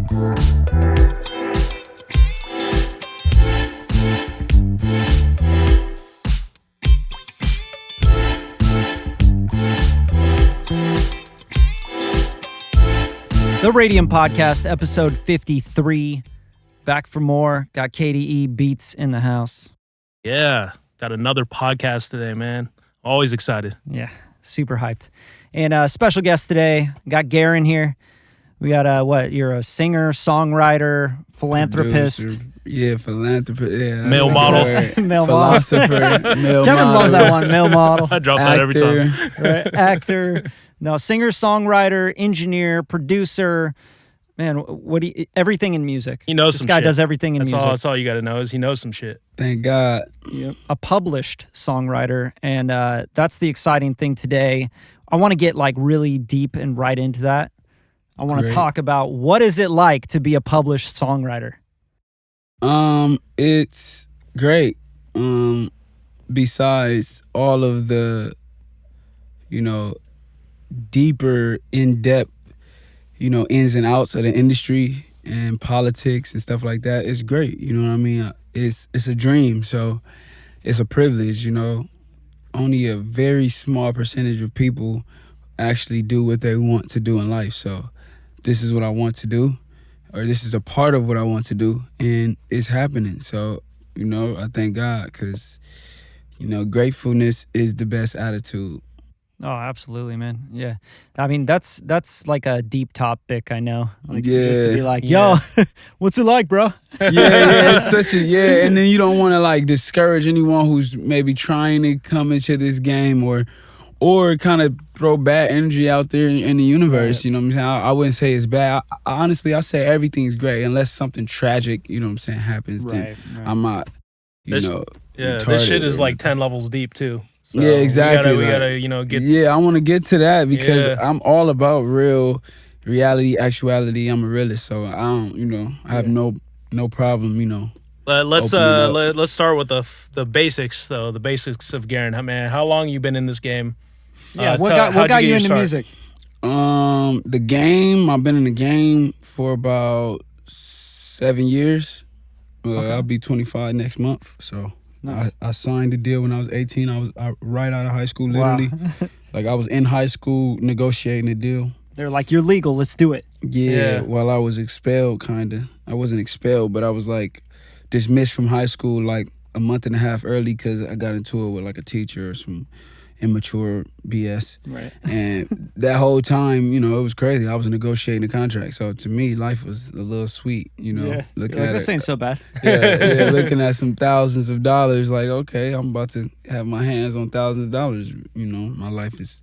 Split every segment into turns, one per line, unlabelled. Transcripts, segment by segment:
The Radium Podcast, episode 53. Back for more. Got KDE Beats in the house.
Yeah, got another podcast today, man. Always excited.
Yeah, super hyped. And special guest today, got Garren here. We got, you're a singer, songwriter, philanthropist.
Producer. Yeah, philanthropist. Yeah,
male model.
Male
philosopher.
model.
Male
Kevin
model.
loves that one, male model.
I drop that every time.
Right? Actor. No, singer, songwriter, engineer, producer. Man, everything in music.
He knows
this
some
guy
shit.
does everything in music.
That's all you got to know is he knows some shit.
Thank God.
Yep. A published songwriter, and that's the exciting thing today. I want to get like really deep and right into that. I want to talk about what is it like to be a published songwriter.
It's great. Besides all of the, deeper, in-depth, ins and outs of the industry and politics and stuff like that, it's great. You know what I mean? It's a dream, so it's a privilege. Only a very small percentage of people actually do what they want to do in life. So this is what I want to do, or this is a part of what I want to do, and it's happening. So, I thank God, because, gratefulness is the best attitude.
Oh, absolutely, man. Yeah. I mean, that's like a deep topic, I know. Like,
yeah.
Just to be like, yo, what's it like, bro?
Yeah, it's such a, and then you don't want to like discourage anyone who's maybe trying to come into this game or kind of throw bad energy out there in the universe. Right. You know what I'm saying? I wouldn't say it's bad. Honestly, I say everything's great unless something tragic, happens. Right, then I'm not,
this shit is like 10 levels deep too. So
yeah, exactly.
We gotta get.
Yeah, I want to get to that because I'm all about reality, actuality. I'm a realist, so I don't, I have no problem,
Let's start with the basics, though. The basics of Garren. Man, how long you been in this game?
Yeah, what got you into music?
The game. I've been in the game for about 7 years. I'll be 25 next month, so. Nice. I signed a deal when I was 18. I was right out of high school, literally. Wow. Like I was in high school negotiating a deal.
They're like, you're legal, let's do it.
Yeah. Well, I was expelled, kind of. I wasn't expelled, but I was like dismissed from high school like a month and a half early because I got into it with like a teacher or some immature BS.
Right.
And that whole time, it was crazy. I was negotiating a contract. So to me, life was a little sweet,
Yeah.
Looking at
this ain't so bad.
Yeah, looking at some thousands of dollars, like, okay, I'm about to have my hands on thousands of dollars. My life is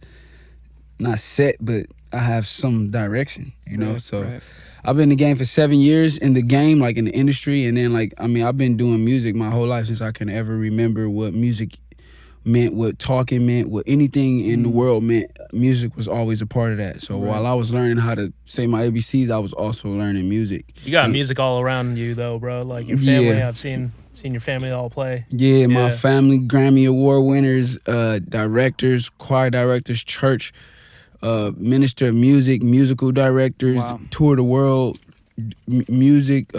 not set, but I have some direction,
Right,
so
right.
I've been in the game for 7 years, in the game, like in the industry, and then I've been doing music my whole life since I can ever remember what music meant, what talking meant, what anything in the world meant. Music was always a part of that. So while I was learning how to say my ABCs, I was also learning music.
You got music all around you though, bro. Like your family, I've seen your family all play.
Yeah, my family, Grammy Award winners, directors, choir directors, church, minister of music, musical directors, tour the world, music,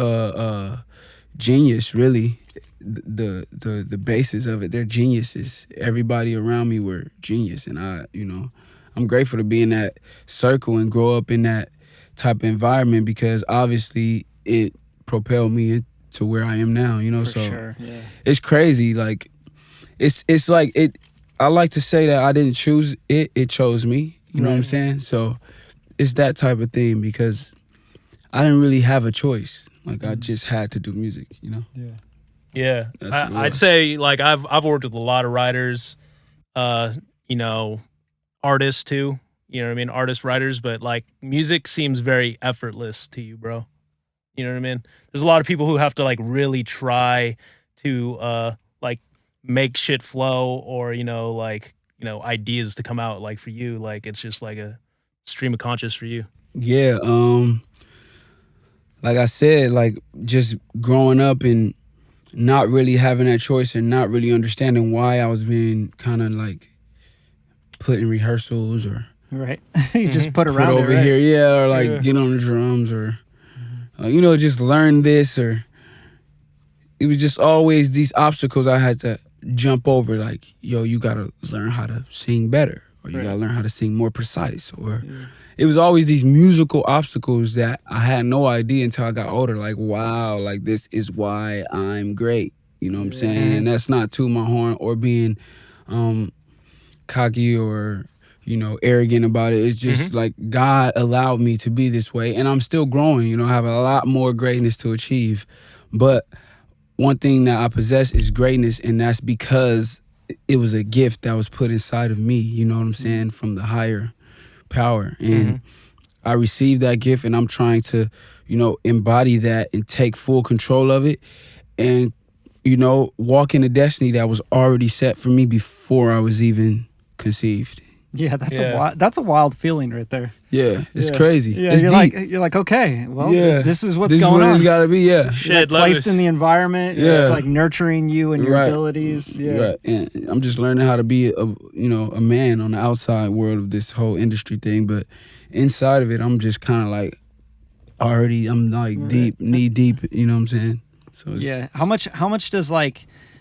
genius, really. The basis of it, they're geniuses. Everybody around me were genius, and I'm grateful to be in that circle and grow up in that type of environment because obviously it propelled me to where I am now.
For sure. Yeah.
It's crazy. Like it's like it. I like to say that I didn't choose it; it chose me. You know what I'm saying? So it's that type of thing because I didn't really have a choice. Like I just had to do music.
Yeah.
Yeah, I'd say like I've worked with a lot of writers, artists too. You know what I mean? Artists, writers, but like music seems very effortless to you, bro. You know what I mean? There's a lot of people who have to like really try to like make shit flow or ideas to come out. Like for you, like it's just like a stream of conscious for you.
Yeah, like I said, like just growing up and not really having that choice and not really understanding why I was being kind of like put in rehearsals or
you just put around
over
it, right?
here, or like get on the drums or just learn this, or it was just always these obstacles I had to jump over. Like, yo, you gotta learn how to sing better, or you gotta learn how to sing more precise, or it was always these musical obstacles that I had no idea until I got older. Like, wow, like this is why I'm great. You know what I'm saying? And that's not to my horn or being cocky or arrogant about it. It's just like God allowed me to be this way, and I'm still growing. I have a lot more greatness to achieve. But one thing that I possess is greatness, and that's because it was a gift that was put inside of me. You know what I'm saying? From the higher power, and I received that gift, and I'm trying to, embody that and take full control of it, and walk in the destiny that was already set for me before I was even conceived.
Yeah, that's a wild feeling right there.
Yeah, it's crazy.
Yeah,
it's deep.
You're like, okay, well, this is what's
this
going on.
This is what it's got to be. Yeah,
shit,
like placed in the environment.
Yeah,
it's like nurturing you and your abilities. Yeah,
right. And I'm just learning how to be a man on the outside world of this whole industry thing, but inside of it, I'm just kind of like I'm like knee deep. You know what I'm saying? So
how much does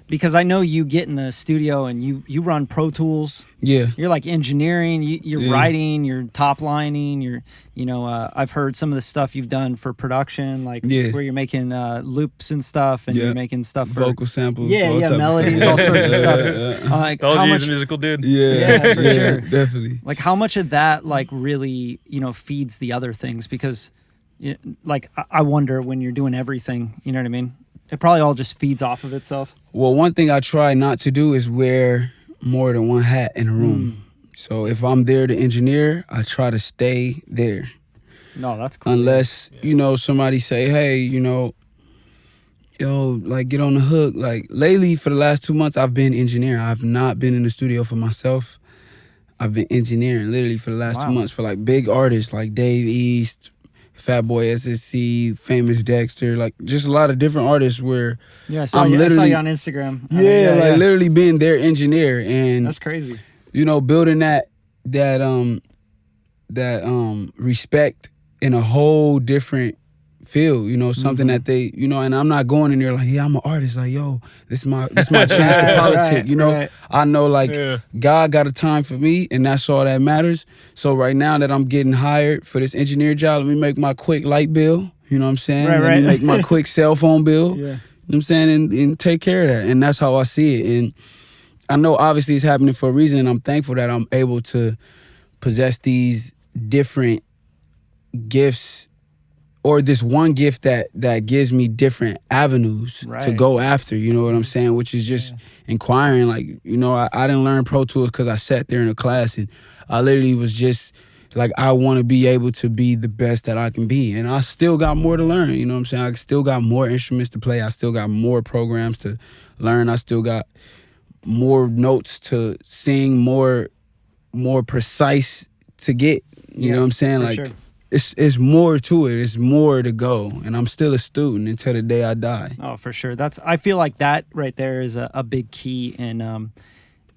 because I know you get in the studio and you run Pro Tools.
Yeah.
You're like engineering, you're writing, you're top lining, I've heard some of the stuff you've done for production, where you're making loops and stuff, and you're making stuff for
vocal samples,
melodies, all sorts of stuff.
Told you he's a musical dude.
Yeah, for sure.
Definitely.
Like, how much of that really feeds the other things? Because I wonder, when you're doing everything, you know what I mean? It probably all just feeds off of itself.
Well, one thing I try not to do is wear more than one hat in a room. So if I'm there to engineer, I try to stay there.
No, that's cool.
Unless, somebody say, hey, get on the hook. Like, lately, for the last 2 months, I've been engineering. I've not been in the studio for myself. I've been engineering literally for the last 2 months for big artists like Dave East, Fatboy SSC, Famous Dexter, just a lot of different artists where
I saw you on Instagram.
Literally being their engineer, and
that's crazy.
Building that respect in a whole different field, something that they, and I'm not going in there like, yeah, I'm an artist, like, yo, this is my chance to politic,
Right.
I know God got a time for me, and that's all that matters. So right now that I'm getting hired for this engineer job, let me make my quick light bill, you know what I'm saying? Let me make my quick cell phone bill, you know what I'm saying, and take care of that, and that's how I see it. And I know obviously it's happening for a reason, and I'm thankful that I'm able to possess these different gifts, or this one gift that gives me different avenues to go after, you know what I'm saying? Which is just inquiring, I didn't learn Pro Tools because I sat there in a class, and I literally was just like, I want to be able to be the best that I can be. And I still got more to learn, you know what I'm saying? I still got more instruments to play. I still got more programs to learn. I still got more notes to sing, more precise to get, you know what I'm saying?
Sure.
It's more to it. It's more to go, and I'm still a student until the day I die.
Oh, for sure. I feel like that right there is a big key in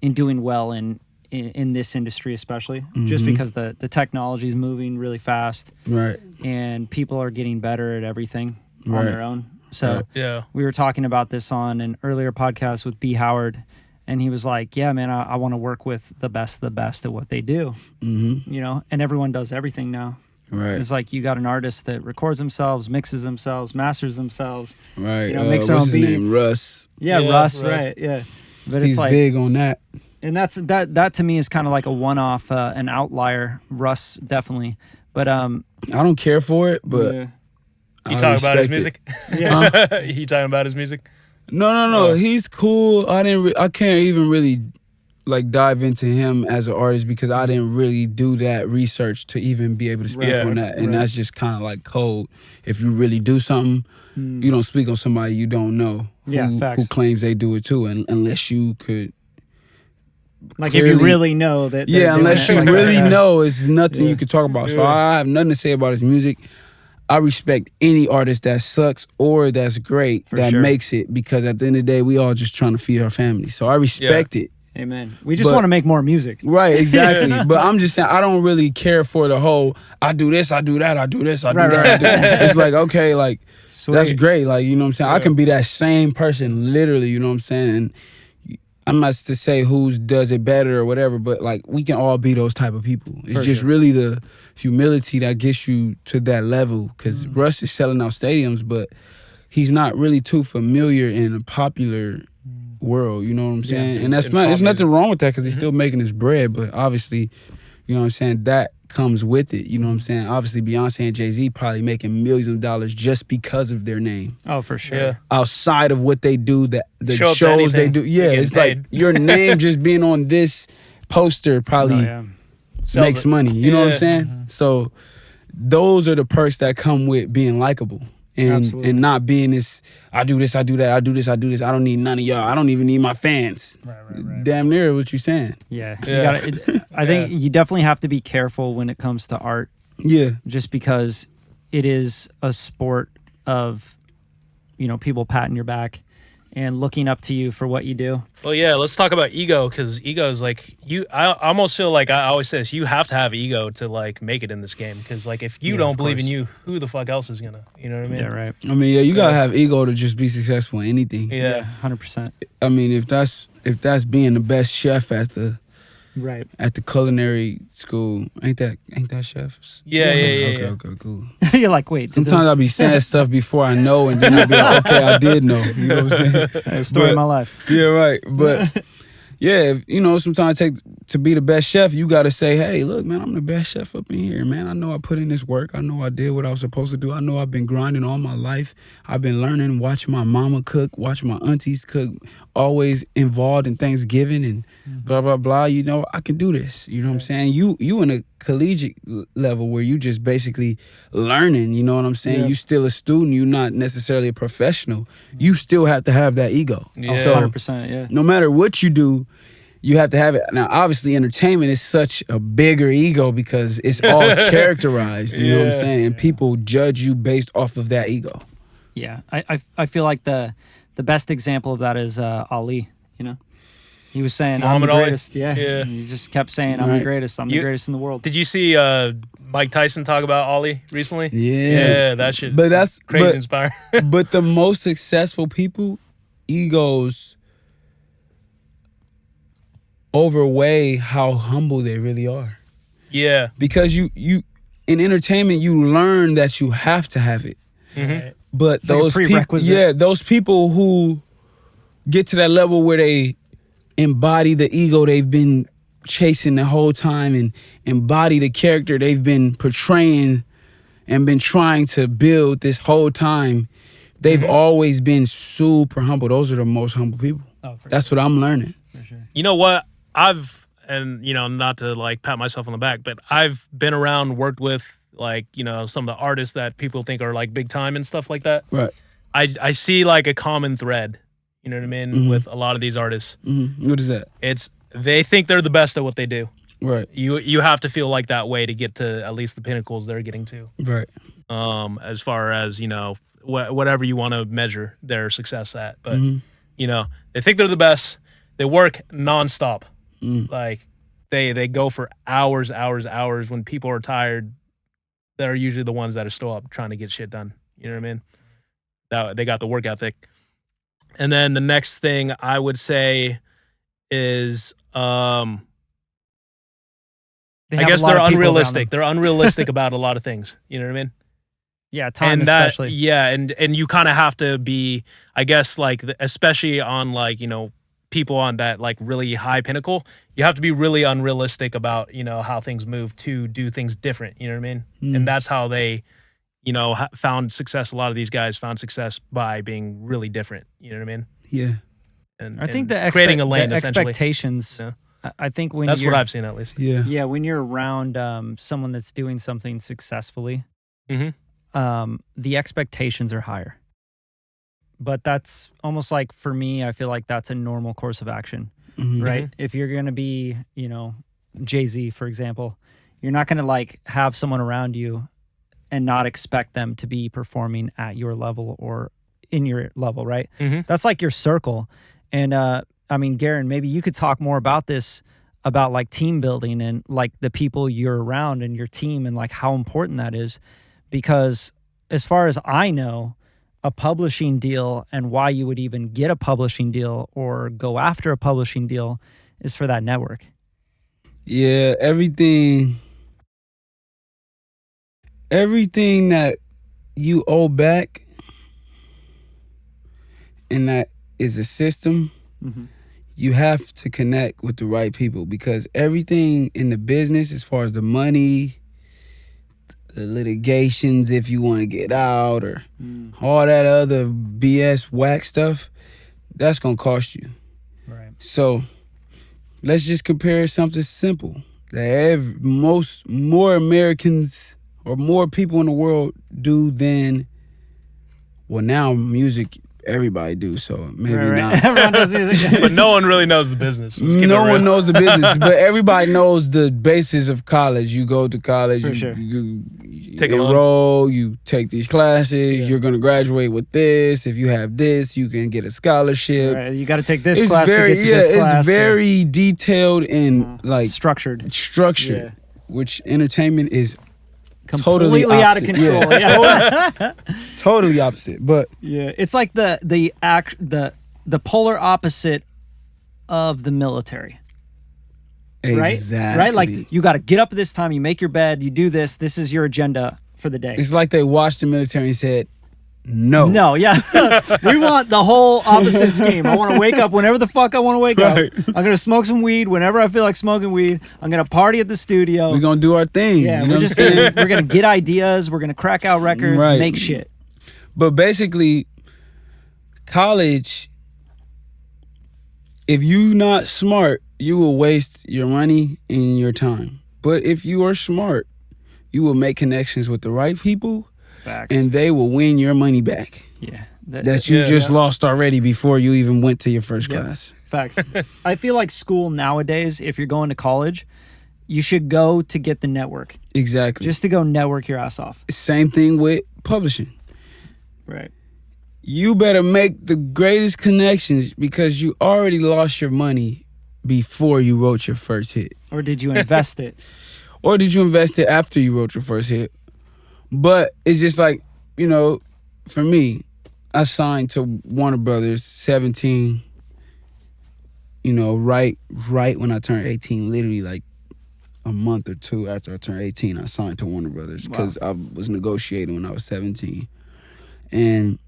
doing well in this industry, especially just because the technology is moving really fast,
right? And
people are getting better at everything on their own. So we were talking about this on an earlier podcast with B. Howard, and he was like, "Yeah, man, I want to work with the best at what they do, and everyone does everything now."
Right.
It's like you got an artist that records themselves, mixes themselves, masters themselves.
Right.
Makes their own beats.
His name? Russ.
Yeah, Russ. Right. Yeah. But
he's big on that.
And that to me is kind of like a one-off, an outlier. Russ definitely. But
I don't care for it, but
you talking about his music? Yeah. You talking about his music?
No. He's cool. I can't even really dive into him as an artist because I didn't really do that research to even be able to speak on that. And that's just kind of like code. If you really do something, you don't speak on somebody you don't know who claims they do it too, unless you could.
Like clearly, if you really know that.
Yeah, unless you really know, it's nothing you could talk about. So I have nothing to say about his music. I respect any artist that sucks or that's great makes it, because at the end of the day, we all just trying to feed our family. So I respect it.
Amen. We just want to make more music.
Right, exactly. But I'm just saying, I don't really care for the whole, I do this, I do that, I do this, I do that. I do that. It's like, okay, like,
Sweet.
That's great. Like, you know what I'm saying? I can be that same person, literally, you know what I'm saying? And I'm not to say who does it better or whatever, but like, we can all be those type of people. It's just really the humility that gets you to that level. Because Russ is selling out stadiums, but he's not really too familiar in a popular world, you know what I'm saying? And that's not, there's nothing wrong with that because he's still making his bread, but obviously, you know what I'm saying, that comes with it, you know what I'm saying? Obviously, Beyonce and Jay-Z probably making millions of dollars just because of their name.
Oh, for sure.
Yeah.
Outside of what they do, the
shows
they do. Yeah, it's
paid.
like your name just being on this poster probably makes money, you know what I'm saying? So those are the perks that come with being likable. And not being this, I do this, I do that, I do this, I do this. I don't need none of y'all. I don't even need my fans. Right. Damn near what you saying.
Yeah. I think you definitely have to be careful when it comes to art.
Yeah.
Just because it is a sport of, you know, people patting your back and looking up to you for what you do.
Well, yeah, let's talk about ego, because ego is like, I almost feel like I always say this, you have to have ego to like make it in this game, because like if you don't believe in you, who the fuck else is gonna, you know what I mean?
Yeah, right.
I mean, yeah, you gotta have ego to just be successful in anything.
Yeah,
100%.
I mean, if that's being the best chef at the culinary school, ain't that chefs?
Yeah.
Okay, cool.
You're like, wait.
Sometimes I'll be saying stuff before I know, and then I'll be like, okay, I did know. You know what I'm saying?
Story of my life.
Yeah, right. But yeah, you know, sometimes to be the best chef, you got to say, hey, look, man, I'm the best chef up in here, man. I know I put in this work. I know I did what I was supposed to do. I know I've been grinding all my life. I've been learning, watching my mama cook, watching my aunties cook, always involved in Thanksgiving and blah, blah, blah. You know, I can do this. You know what I'm saying? You in a collegiate level where you just basically learning, you know what I'm saying? You still a student. You're not necessarily a professional. You still have to have that ego.
Yeah.
So
100%, yeah.
no matter what you do, you have to have it. Now, obviously, entertainment is such a bigger ego because it's all characterized, you know what I'm saying? And people judge you based off of that ego.
Yeah, I feel like the best example of that is Ali, you know? He was saying,
Muhammad
I'm the
Ali.
greatest. Yeah. He just kept saying, I'm the greatest. I'm the greatest in the world.
Did you see Mike Tyson talk about Ali recently?
Yeah.
That shit.
But that's
crazy inspiring.
But the most successful people, egos overweigh how humble they really are.
Yeah.
Because you in entertainment, you learn that you have to have it.
Mm-hmm.
But
It's like
those people, those people who get to that level where they embody the ego they've been chasing the whole time and embody the character they've been portraying and been trying to build this whole time, they've always been super humble. Those are the most humble people. That's what I'm learning.
For sure.
You know what? And you know, not to like pat myself on the back, but I've been around, worked with like, you know, some of the artists that people think are like big time and stuff like that.
Right.
I see like a common thread, you know what I mean, with a lot of these artists.
What is that?
They think they're the best at what they do.
Right.
You have to feel like that way to get to at least the pinnacles they're getting to.
Right.
As far as, you know, whatever you want to measure their success at. But, you know, they think they're the best. They work nonstop. Like they go for hours. When people are tired, they're usually the ones that are still up trying to get shit done. You know what I mean? They got the work ethic. And then the next thing I would say is, I guess they're unrealistic. They're unrealistic about a lot of things. You know what I mean?
Yeah, time especially.
Yeah, and you kind of have to be, I guess, like, especially on, like, you know, people on that, like, really high pinnacle, you have to be really unrealistic about, you know, how things move to do things different. You know what I mean? And that's how they, you know, found success. A lot of these guys found success by being really different. You know what I mean?
Yeah.
And I think the
creating a lane,
expectations.
Yeah.
I think when
that's what I've seen, at least.
Yeah.
When you're around someone that's doing something successfully, the expectations are higher. But that's almost like, for me, I feel like that's a normal course of action, right? If you're going to be, you know, Jay-Z, for example, you're not going to like have someone around you and not expect them to be performing at your level or in your level, right? That's like your circle. And I I mean, Garren, maybe you could talk more about this, about like team building and like the people you're around and your team and like how important that is. Because as far as I know, a publishing deal and why you would even get a publishing deal or go after a publishing deal is for that network.
Yeah, everything that you owe back, and that is a system, you have to connect with the right people, because everything in the business, as far as the money, the litigations, if you want to get out, or all that other BS whack stuff, that's going to cost you.
Right.
So let's just compare something simple that more Americans or more people in the world do than, well, now music everybody do, so maybe not.
Everyone does music.
But no one really knows the business.
No one knows the business, but everybody knows the basis of college. You go to college, you
Take a
enroll, you take these classes, you're going to graduate with this. If you have this, you can get a scholarship.
Right. You got to take this class to get to this class.
It's very detailed and like
structured,
which entertainment is
completely
totally
out of control. Yeah.
Totally opposite. But
yeah, it's like the polar opposite of the military.
Exactly.
Right? Like you got to get up at this time, you make your bed, you do this. This is your agenda for the day.
It's like they watched the military and said, no.
No, yeah. We want the whole opposite scheme. I want to wake up whenever the fuck I want to wake up. I'm going to smoke some weed whenever I feel like smoking weed. I'm going to party at the studio.
We're going to do our thing.
Yeah,
you know
we're going to get ideas. We're going to crack out records, make shit.
But basically, college, if you're not smart, you will waste your money and your time. But if you are smart, you will make connections with the right people.
Facts.
And they will win your money back.
Yeah.
That you lost already before you even went to your first class.
Facts. I feel like school nowadays, if you're going to college, you should go to get the network.
Exactly.
Just to go network your ass off.
Same thing with publishing.
Right.
You better make the greatest connections, because you already lost your money before you wrote your first hit.
Or did you invest it?
Or did you invest it after you wrote your first hit? But it's just like, you know, for me, I signed to Warner Brothers 17, you know, right when I turned 18, literally like a month or two after I turned 18, I signed to Warner Brothers, because I was negotiating when I was 17. And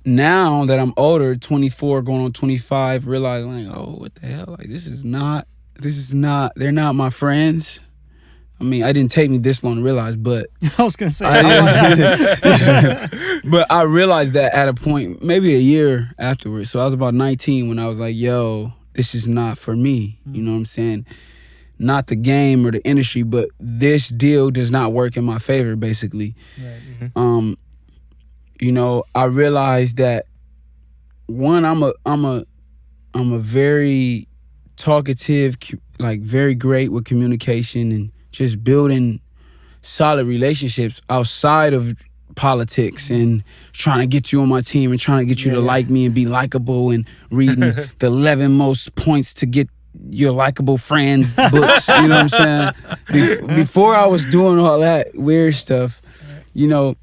now that I'm older, 24 going on 25, realizing like, oh, what the hell? Like, this is not, they're not my friends. I mean, it didn't take me this long to realize, but
I was going to say,
but I realized that at a point, maybe a year afterwards. So I was about 19 when I was like, yo, this is not for me. You know what I'm saying? Not the game or the industry, but this deal does not work in my favor, basically.
Right.
Mm-hmm. You know, I realized that, one, I'm a very talkative, like very great with communication and just building solid relationships outside of politics and trying to get you on my team and trying to get you to like me and be likable and reading the 11 most points to get your likable friends books. You know what I'm saying? Before I was doing all that weird stuff, you know,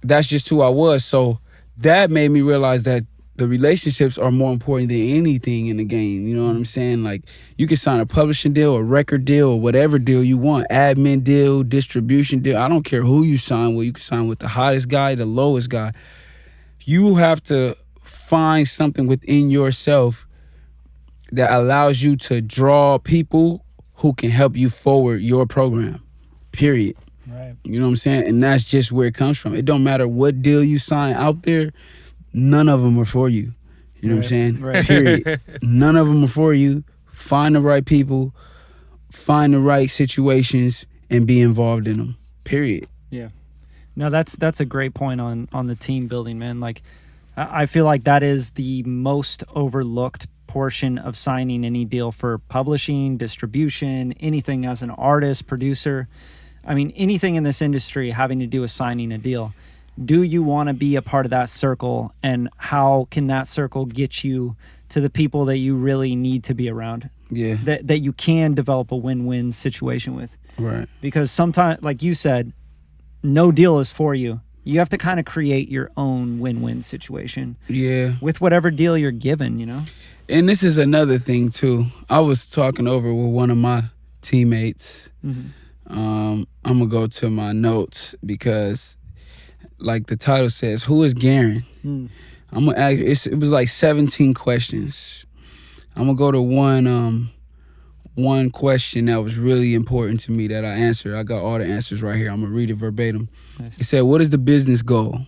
that's just who I was. So that made me realize that the relationships are more important than anything in the game. You know what I'm saying? Like, you can sign a publishing deal, a record deal, or whatever deal you want, admin deal, distribution deal. I don't care who you sign with. You can sign with the hottest guy, the lowest guy. You have to find something within yourself that allows you to draw people who can help you forward your program, period.
Right.
You know what I'm saying? And that's just where it comes from. It don't matter what deal you sign out there, none of them are for you. You know what I'm saying?
Right.
Period. None of them are for you. Find the right people, find the right situations, and be involved in them. Period.
Yeah. No, that's a great point on the team building, man. Like, I feel like that is the most overlooked portion of signing any deal for publishing, distribution, anything as an artist, producer. I mean, anything in this industry having to do with signing a deal. do you want to be a part of that circle, and how can that circle get you to the people that you really need to be around?
Yeah.
That you can develop a win-win situation with.
Right.
Because sometimes, like you said, no deal is for you. You have to kind of create your own win-win situation.
Yeah.
With whatever deal you're given, you know?
And this is another thing too. I was talking over with one of my teammates. I'm gonna go to my notes because, like the title says, who is Garren? I'm gonna ask. It was like 17 questions. I'm gonna go to one question that was really important to me that I answered. I got all the answers right here. I'm gonna read it verbatim.
Nice.
It said, "What is the business goal?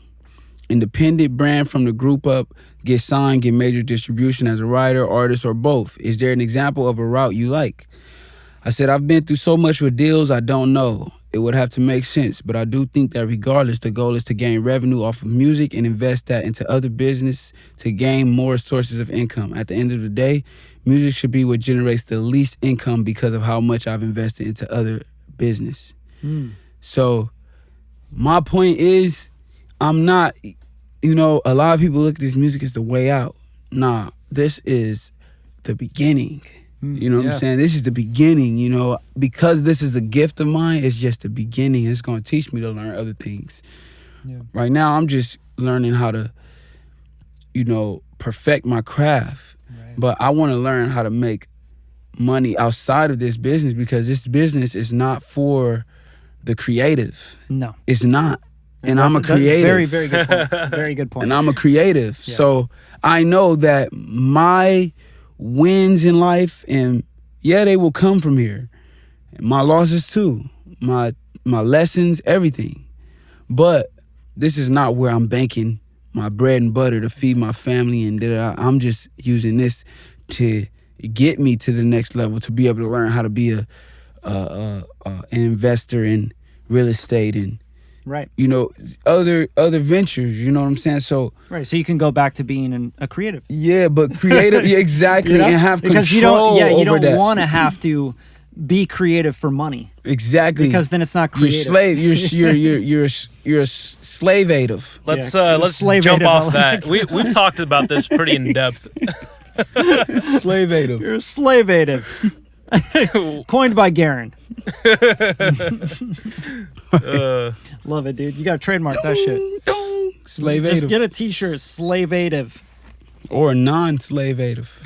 Independent brand from the group up, get signed, get major distribution as a writer, artist, or both. Is there an example of a route you like?" I said, "I've been through so much with deals, I don't know. It would have to make sense, but I do think that regardless, the goal is to gain revenue off of music and invest that into other business to gain more sources of income. At the end of the day, music should be what generates the least income because of how much I've invested into other business." So my point is, I'm not, a lot of people look at this music as the way out. Nah, this is the beginning. You know what I'm saying? This is the beginning, because this is a gift of mine, it's just the beginning. It's going to teach me to learn other things. Yeah. Right now, I'm just learning how to, perfect my craft. Right. But I want to learn how to make money outside of this business, because this business is not for the creative. No. It's not. And I'm a creative.
Very, very good point. Very good point.
And I'm a creative. Yeah. So I know that my wins in life, and they will come from here. My losses too. My lessons, everything. But this is not where I'm banking my bread and butter to feed my family, and I'm just using this to get me to the next level, to be able to learn how to be an investor in real estate and
right.
Other ventures, you know what I'm saying? So
right, so you can go back to being a creative.
Yeah, but creative, exactly, and have
because
control over that.
You don't want to have to be creative for money.
Exactly.
Because then it's not creative.
You're slave-ative.
Let's jump off that. We've talked about this pretty in depth.
Slave-ative.
You're slave-ative. Coined by Garren. Love it, dude. You gotta trademark that shit.
Slave-ative.
Just get a t-shirt, slave-ative.
Or non-slave-ative.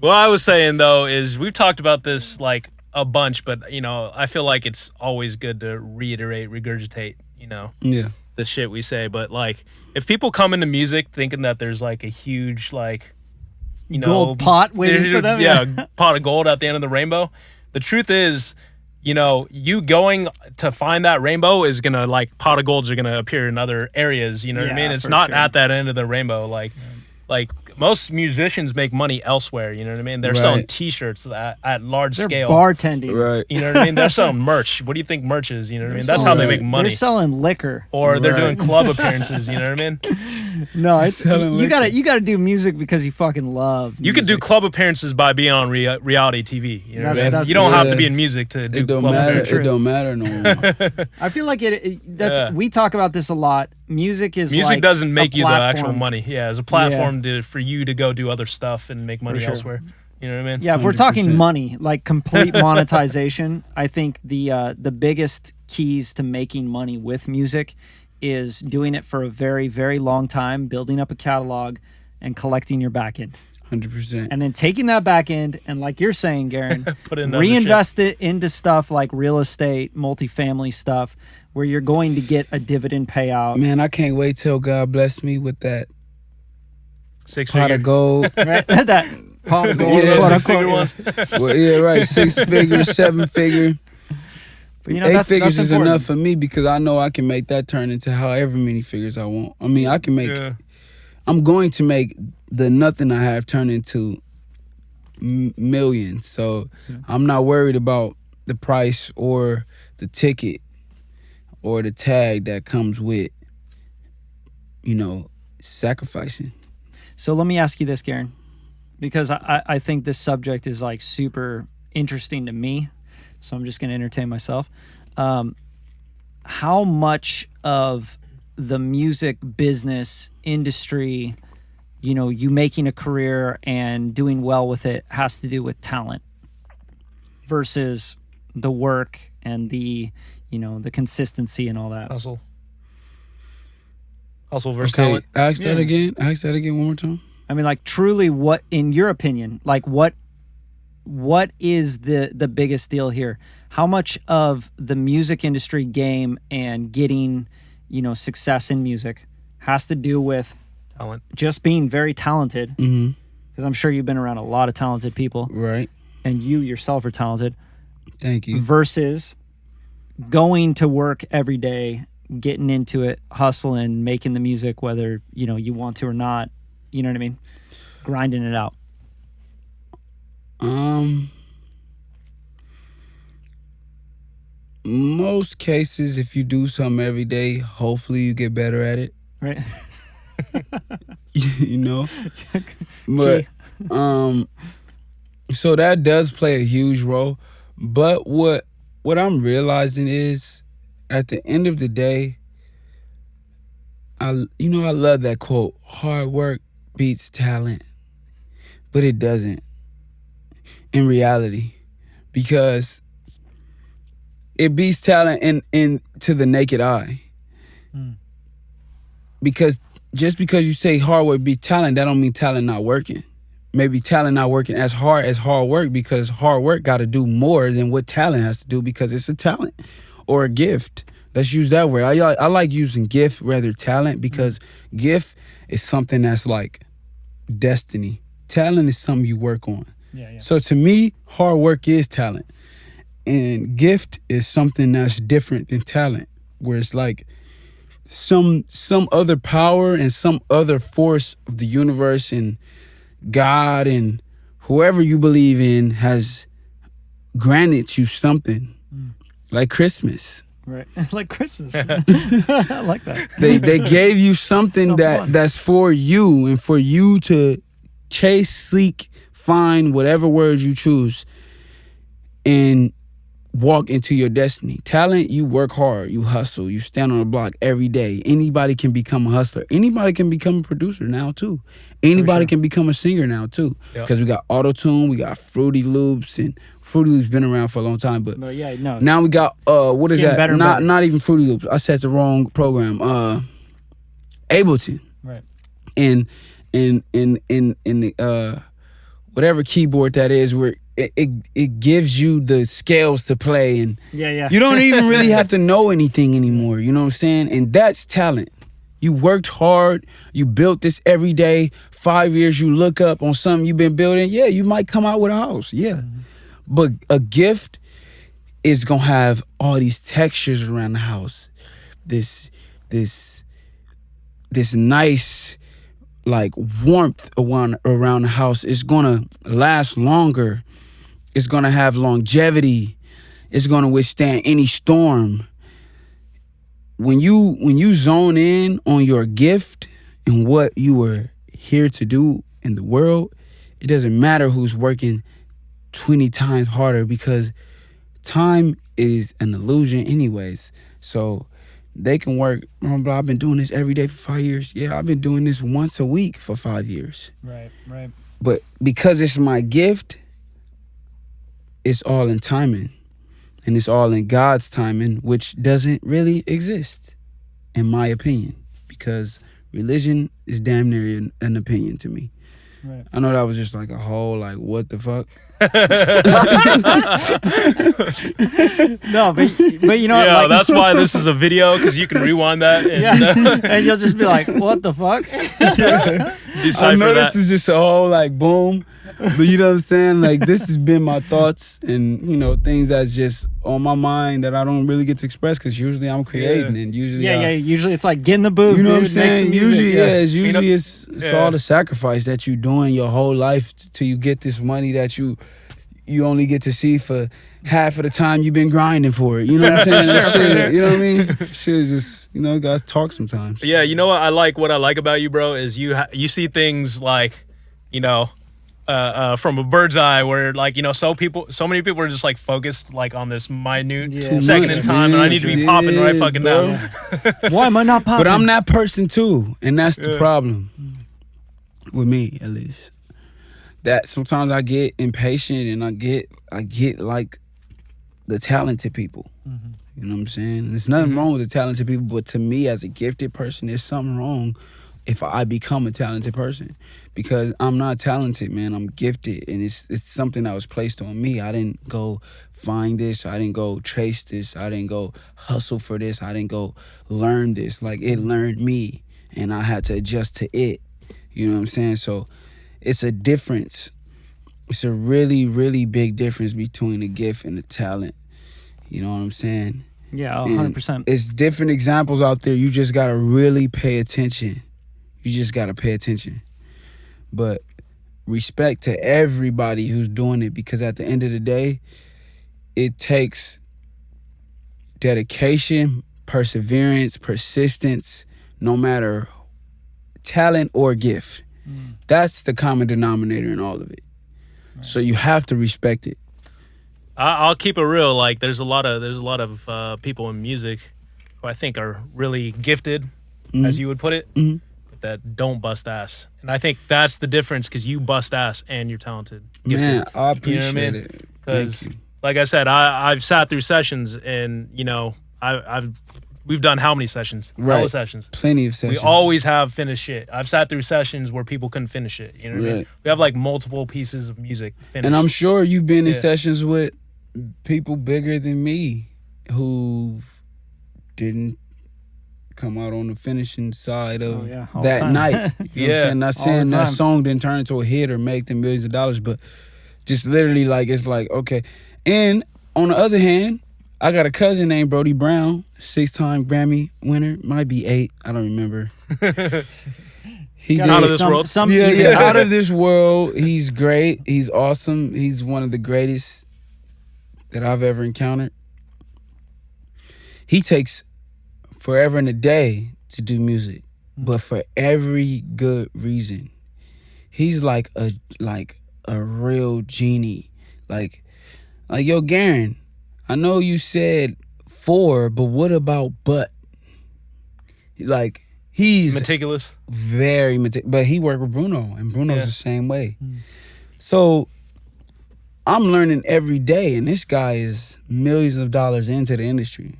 What I was saying though is we've talked about this like a bunch, but I feel like it's always good to reiterate, regurgitate, the shit we say. But like, if people come into music thinking that there's like a huge like,
gold pot waiting for them,
pot of gold at the end of the rainbow. The truth is, you going to find that rainbow is gonna, like, pot of golds are gonna appear in other areas. You know what I mean? It's not at that end of the rainbow. Like most musicians make money elsewhere. You know what I mean? They're selling T-shirts at large scale.
Bartending.
Right.
You know what I mean? They're selling merch. What do you think merch is? You know what I mean? That's how they make money.
They're selling liquor.
Or they're doing club appearances. You know what I mean?
No, you gotta do music because you fucking love music.
You can do club appearances by being on reality TV. You know what I mean? You don't have to be in music to do club appearances.
It don't matter no more.
I feel like we talk about this a lot. Music
doesn't make you the actual money. Yeah, as a platform for you to go do other stuff and make money elsewhere. You know what I mean?
Yeah, if we're talking money, like complete monetization, I think the biggest keys to making money with music is doing it for a very, very long time, building up a catalog, and collecting your back end.
100%.
And then taking that back end and, like you're saying, Garren, reinvest it into stuff like real estate, multifamily stuff, where you're going to get a dividend payout.
Man, I can't wait till God bless me with that
6
pot
figure
of gold.
Right? That pot of gold.
Yeah, 6 figure ones.
Well, yeah, right. 6 figure, 7 figure. But 8 figures that's is important. Enough for me, because I know I can make that turn into however many figures I want. I mean, I can make. Yeah. I'm going to make the nothing I have turn into millions. So I'm not worried about the price or the ticket or the tag that comes with, sacrificing.
So let me ask you this, Garren, because I think this subject is like super interesting to me. So I'm just going to entertain myself. How how much of the music business industry, you know, you making a career and doing well with it has to do with talent versus the work and the, you know, the consistency and all that.
Hustle versus talent.
Ask that again one more time.
I mean, like, truly, what, in your opinion, like, what is the biggest deal here? How much of the music industry game and getting, you know, success in music has to do with
Talent.
just being very talented?
Mm-hmm.
Because I'm sure you've been around a lot of talented people.
Right.
And you yourself are talented.
Thank you.
Versus going to work every day, getting into it, hustling, making the music, whether, you know, you want to or not. You know what I mean? Grinding it out.
Most cases, if you do something every day, hopefully you get better at it.
Right.
You know? But so that does play a huge role. But what I'm realizing is, at the end of the day, I love that quote, hard work beats talent. But it doesn't in reality, because it beats talent in to the naked eye. Because just because you say hard work beats talent, that don't mean talent not working. Maybe talent not working as hard work, because hard work got to do more than what talent has to do, because it's a talent or a gift. Let's use that word. I like using gift rather talent, because gift is something that's like destiny. Talent is something you work on.
Yeah.
So to me, hard work is talent. And gift is something that's different than talent, where it's like some other power and some other force of the universe and God and whoever you believe in has granted you something. Like Christmas.
Right. Like Christmas. I like that.
They gave you something that's for you, and for you to chase, seek, find whatever words you choose and walk into your destiny. Talent, you work hard, you hustle, you stand on the block every day. Anybody can become a hustler. Anybody can become a producer now too. Anybody can become a singer now too. Because we got auto-tune, we got Fruity Loops, and Fruity Loops been around for a long time, but now we got what is that? Not even Fruity Loops. I said the wrong program. Ableton.
Right.
And in the whatever keyboard that is, where it gives you the scales to play, and you don't even really have to know anything anymore. You know what I'm saying? And that's talent. You worked hard. You built this every day. 5 years, you look up on something you've been building. Yeah, you might come out with a house. Yeah. But a gift is going to have all these textures around the house. This nice, like, warmth around the house. Is going to last longer. It's going to have longevity. It's going to withstand any storm. When you zone in on your gift and what you were here to do in the world, it doesn't matter who's working 20 times harder, because time is an illusion anyways. So they can work, I've been doing this every day for 5 years. Yeah, I've been doing this once a week for 5 years.
Right.
But because it's my gift, it's all in timing. And it's all in God's timing, which doesn't really exist, in my opinion, because religion is damn near an opinion to me.
Right.
I know that was just like a whole, like, what the fuck?
No, but you know,
yeah, like, that's why this is a video, because you can rewind that. And,
and you'll just be like, what the fuck?
I know this is just a whole, like, boom. But you know what I'm saying? Like, this has been my thoughts and, you know, things that's just on my mind that I don't really get to express, because usually I'm creating and usually
usually it's like get in the booth.
You know what I'm
dude,
saying? Usually it's all the sacrifice that you doing your whole life till you get this money that you only get to see for half of the time you've been grinding for it. You know what I'm saying? Shit, you know what I mean? Shit is just, you know, guys talk sometimes.
Yeah, you know what I like about you, bro, is you see things like, you know, from a bird's eye, where like so many people are just like focused like on this minute second in time, and I need to be popping right fucking now.
Why am I not popping?
But I'm that person too, and that's the problem with me, at least. That sometimes I get impatient, and I get like the talented people. Mm-hmm. You know what I'm saying? There's nothing wrong with the talented people, but to me, as a gifted person, there's something wrong if I become a talented person, because I'm not talented, man. I'm gifted, and it's something that was placed on me. I didn't go find this. I didn't go trace this. I didn't go hustle for this. I didn't go learn this. Like, it learned me, and I had to adjust to it. You know what I'm saying? So it's a difference. It's a really, really big difference between the gift and the talent. You know what I'm saying?
Yeah, 100%.
It's different examples out there. You just gotta really pay attention. You just gotta pay attention. But respect to everybody who's doing it, because at the end of the day, it takes dedication, perseverance, persistence, no matter talent or gift. That's the common denominator in all of it. So you have to respect it.
I'll keep it real. Like, there's a lot of people in music who I think are really gifted, as you would put it, but that don't bust ass. And I think that's the difference, because you bust ass and you're talented. Gifted.
Man, I appreciate it.
Because, like I said, I've sat through sessions, and we've done how many sessions?
Right.
Hella sessions.
Plenty of sessions.
We always have finished shit. I've sat through sessions where people couldn't finish it. You know what I mean? We have like multiple pieces of music finished.
And I'm sure you've been in sessions with people bigger than me who didn't come out on the finishing side of that night. You know what I'm saying? Not saying that song didn't turn into a hit or make them millions of dollars, but just literally like, it's like, okay. And on the other hand, I got a cousin named Brody Brown, 6-time Grammy winner. Might be 8. I don't remember. He did
out of this world.
Out of this world. He's great. He's awesome. He's one of the greatest that I've ever encountered. He takes forever and a day to do music, but for every good reason. He's like a real genie. Like yo, Garren, I know you said 4, but what about but? Like, he's
meticulous.
Very meticulous. But he worked with Bruno, and Bruno's the same way. So I'm learning every day, and this guy is millions of dollars into the industry.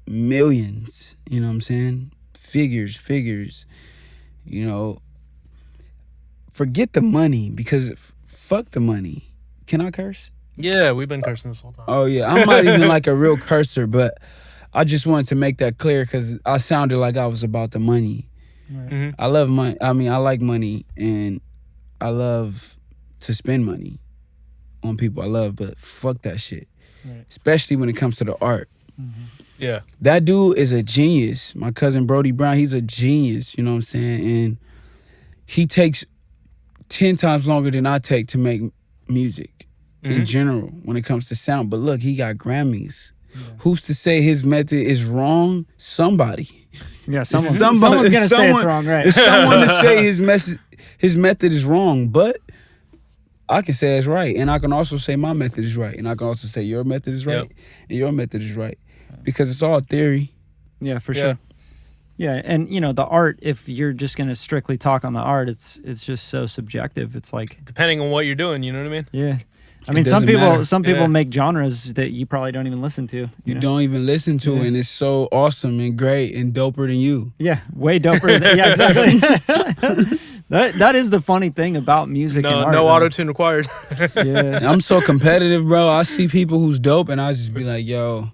Millions, you know what I'm saying? Figures, you know. Forget the money, because fuck the money. Can I curse?
Yeah, we've been cursing this whole time.
Oh, yeah. I'm not even like a real cursor, but I just wanted to make that clear, because I sounded like I was about the money. Right. I love money. I mean, I like money, and I love to spend money on people I love, but fuck that shit. Right. Especially when it comes to the art.
Yeah.
That dude is a genius. My cousin Brody Brown, he's a genius, you know what I'm saying? And he takes 10 times longer than I take to make music. In general, when it comes to sound. But look, he got Grammys. Who's to say his method is wrong? Somebody.
Yeah, someone's gonna say it's wrong, right?
There's someone to say his method is wrong, but I can say it's right, and I can also say my method is right, and I can also say your method is right, and your method is right, because it's all theory.
Yeah, for sure. Yeah, and the art, if you're just gonna strictly talk on the art, it's just so subjective. It's like,
depending on what you're doing, you know what I mean?
Yeah. I mean, some people make genres that you probably don't even listen to.
You don't even listen to, and it's so awesome and great and doper than you.
Yeah, way doper. Yeah, exactly. That is the funny thing about music and art.
No auto-tune required.
Yeah. I'm so competitive, bro. I see people who's dope, and I just be like, yo,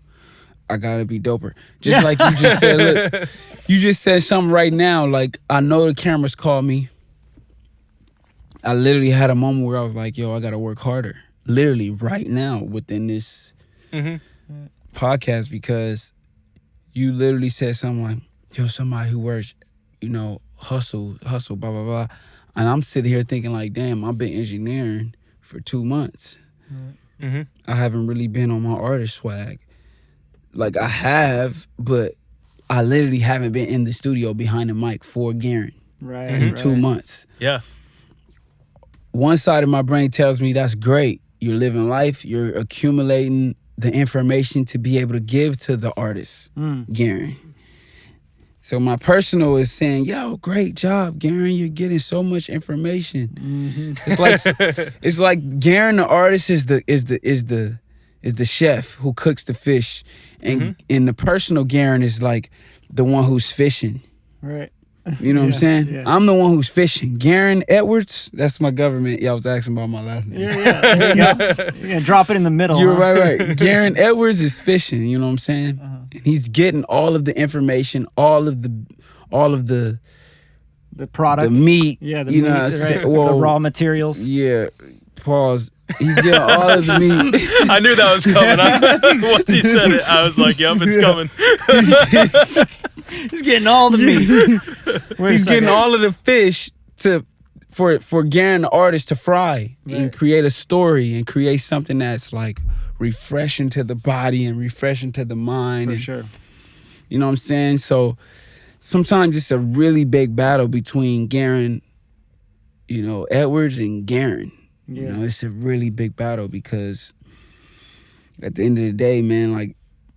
I gotta be doper. Just like you just said, look, you just said something right now. Like, I know the cameras called me. I literally had a moment where I was like, yo, I gotta work harder. Literally right now within this podcast, because you literally said something like, yo, somebody who works, hustle, blah, blah, blah. And I'm sitting here thinking like, damn, I've been engineering for 2 months. I haven't really been on my artist swag. Like, I have, but I literally haven't been in the studio behind the mic for Garren in 2 months.
Yeah.
one side of my brain tells me that's great. You're living life. You're accumulating the information to be able to give to the artist, Garren. So my personal is saying, yo, great job, Garren. You're getting so much information. It's like Garren, the artist, is the chef who cooks the fish, and the personal Garren is like the one who's fishing.
Right.
You know what I'm saying?
Yeah.
I'm the one who's fishing. Garren Edwards, that's my government. Y'all was asking about my last name.
Yeah. There you go. You're gonna drop it in the middle.
You're
huh?
right. Garren Edwards is fishing. You know what I'm saying? And he's getting all of the information, all of the
product,
the meat.
Yeah, the
you
meat,
know,
right?
well,
the raw materials.
Yeah. Pause. He's getting all of the meat.
I knew that was coming. Once you said it, I was like, "Yup, it's coming."
He's getting all the meat.
He's getting all of the fish for Garren, the artist, to fry and create a story and create something that's like refreshing to the body and refreshing to the mind.
For sure.
You know what I'm saying? So sometimes it's a really big battle between Garren, Edwards and Garren.
Yeah.
You know, it's a really big battle because at the end of the day, man, like,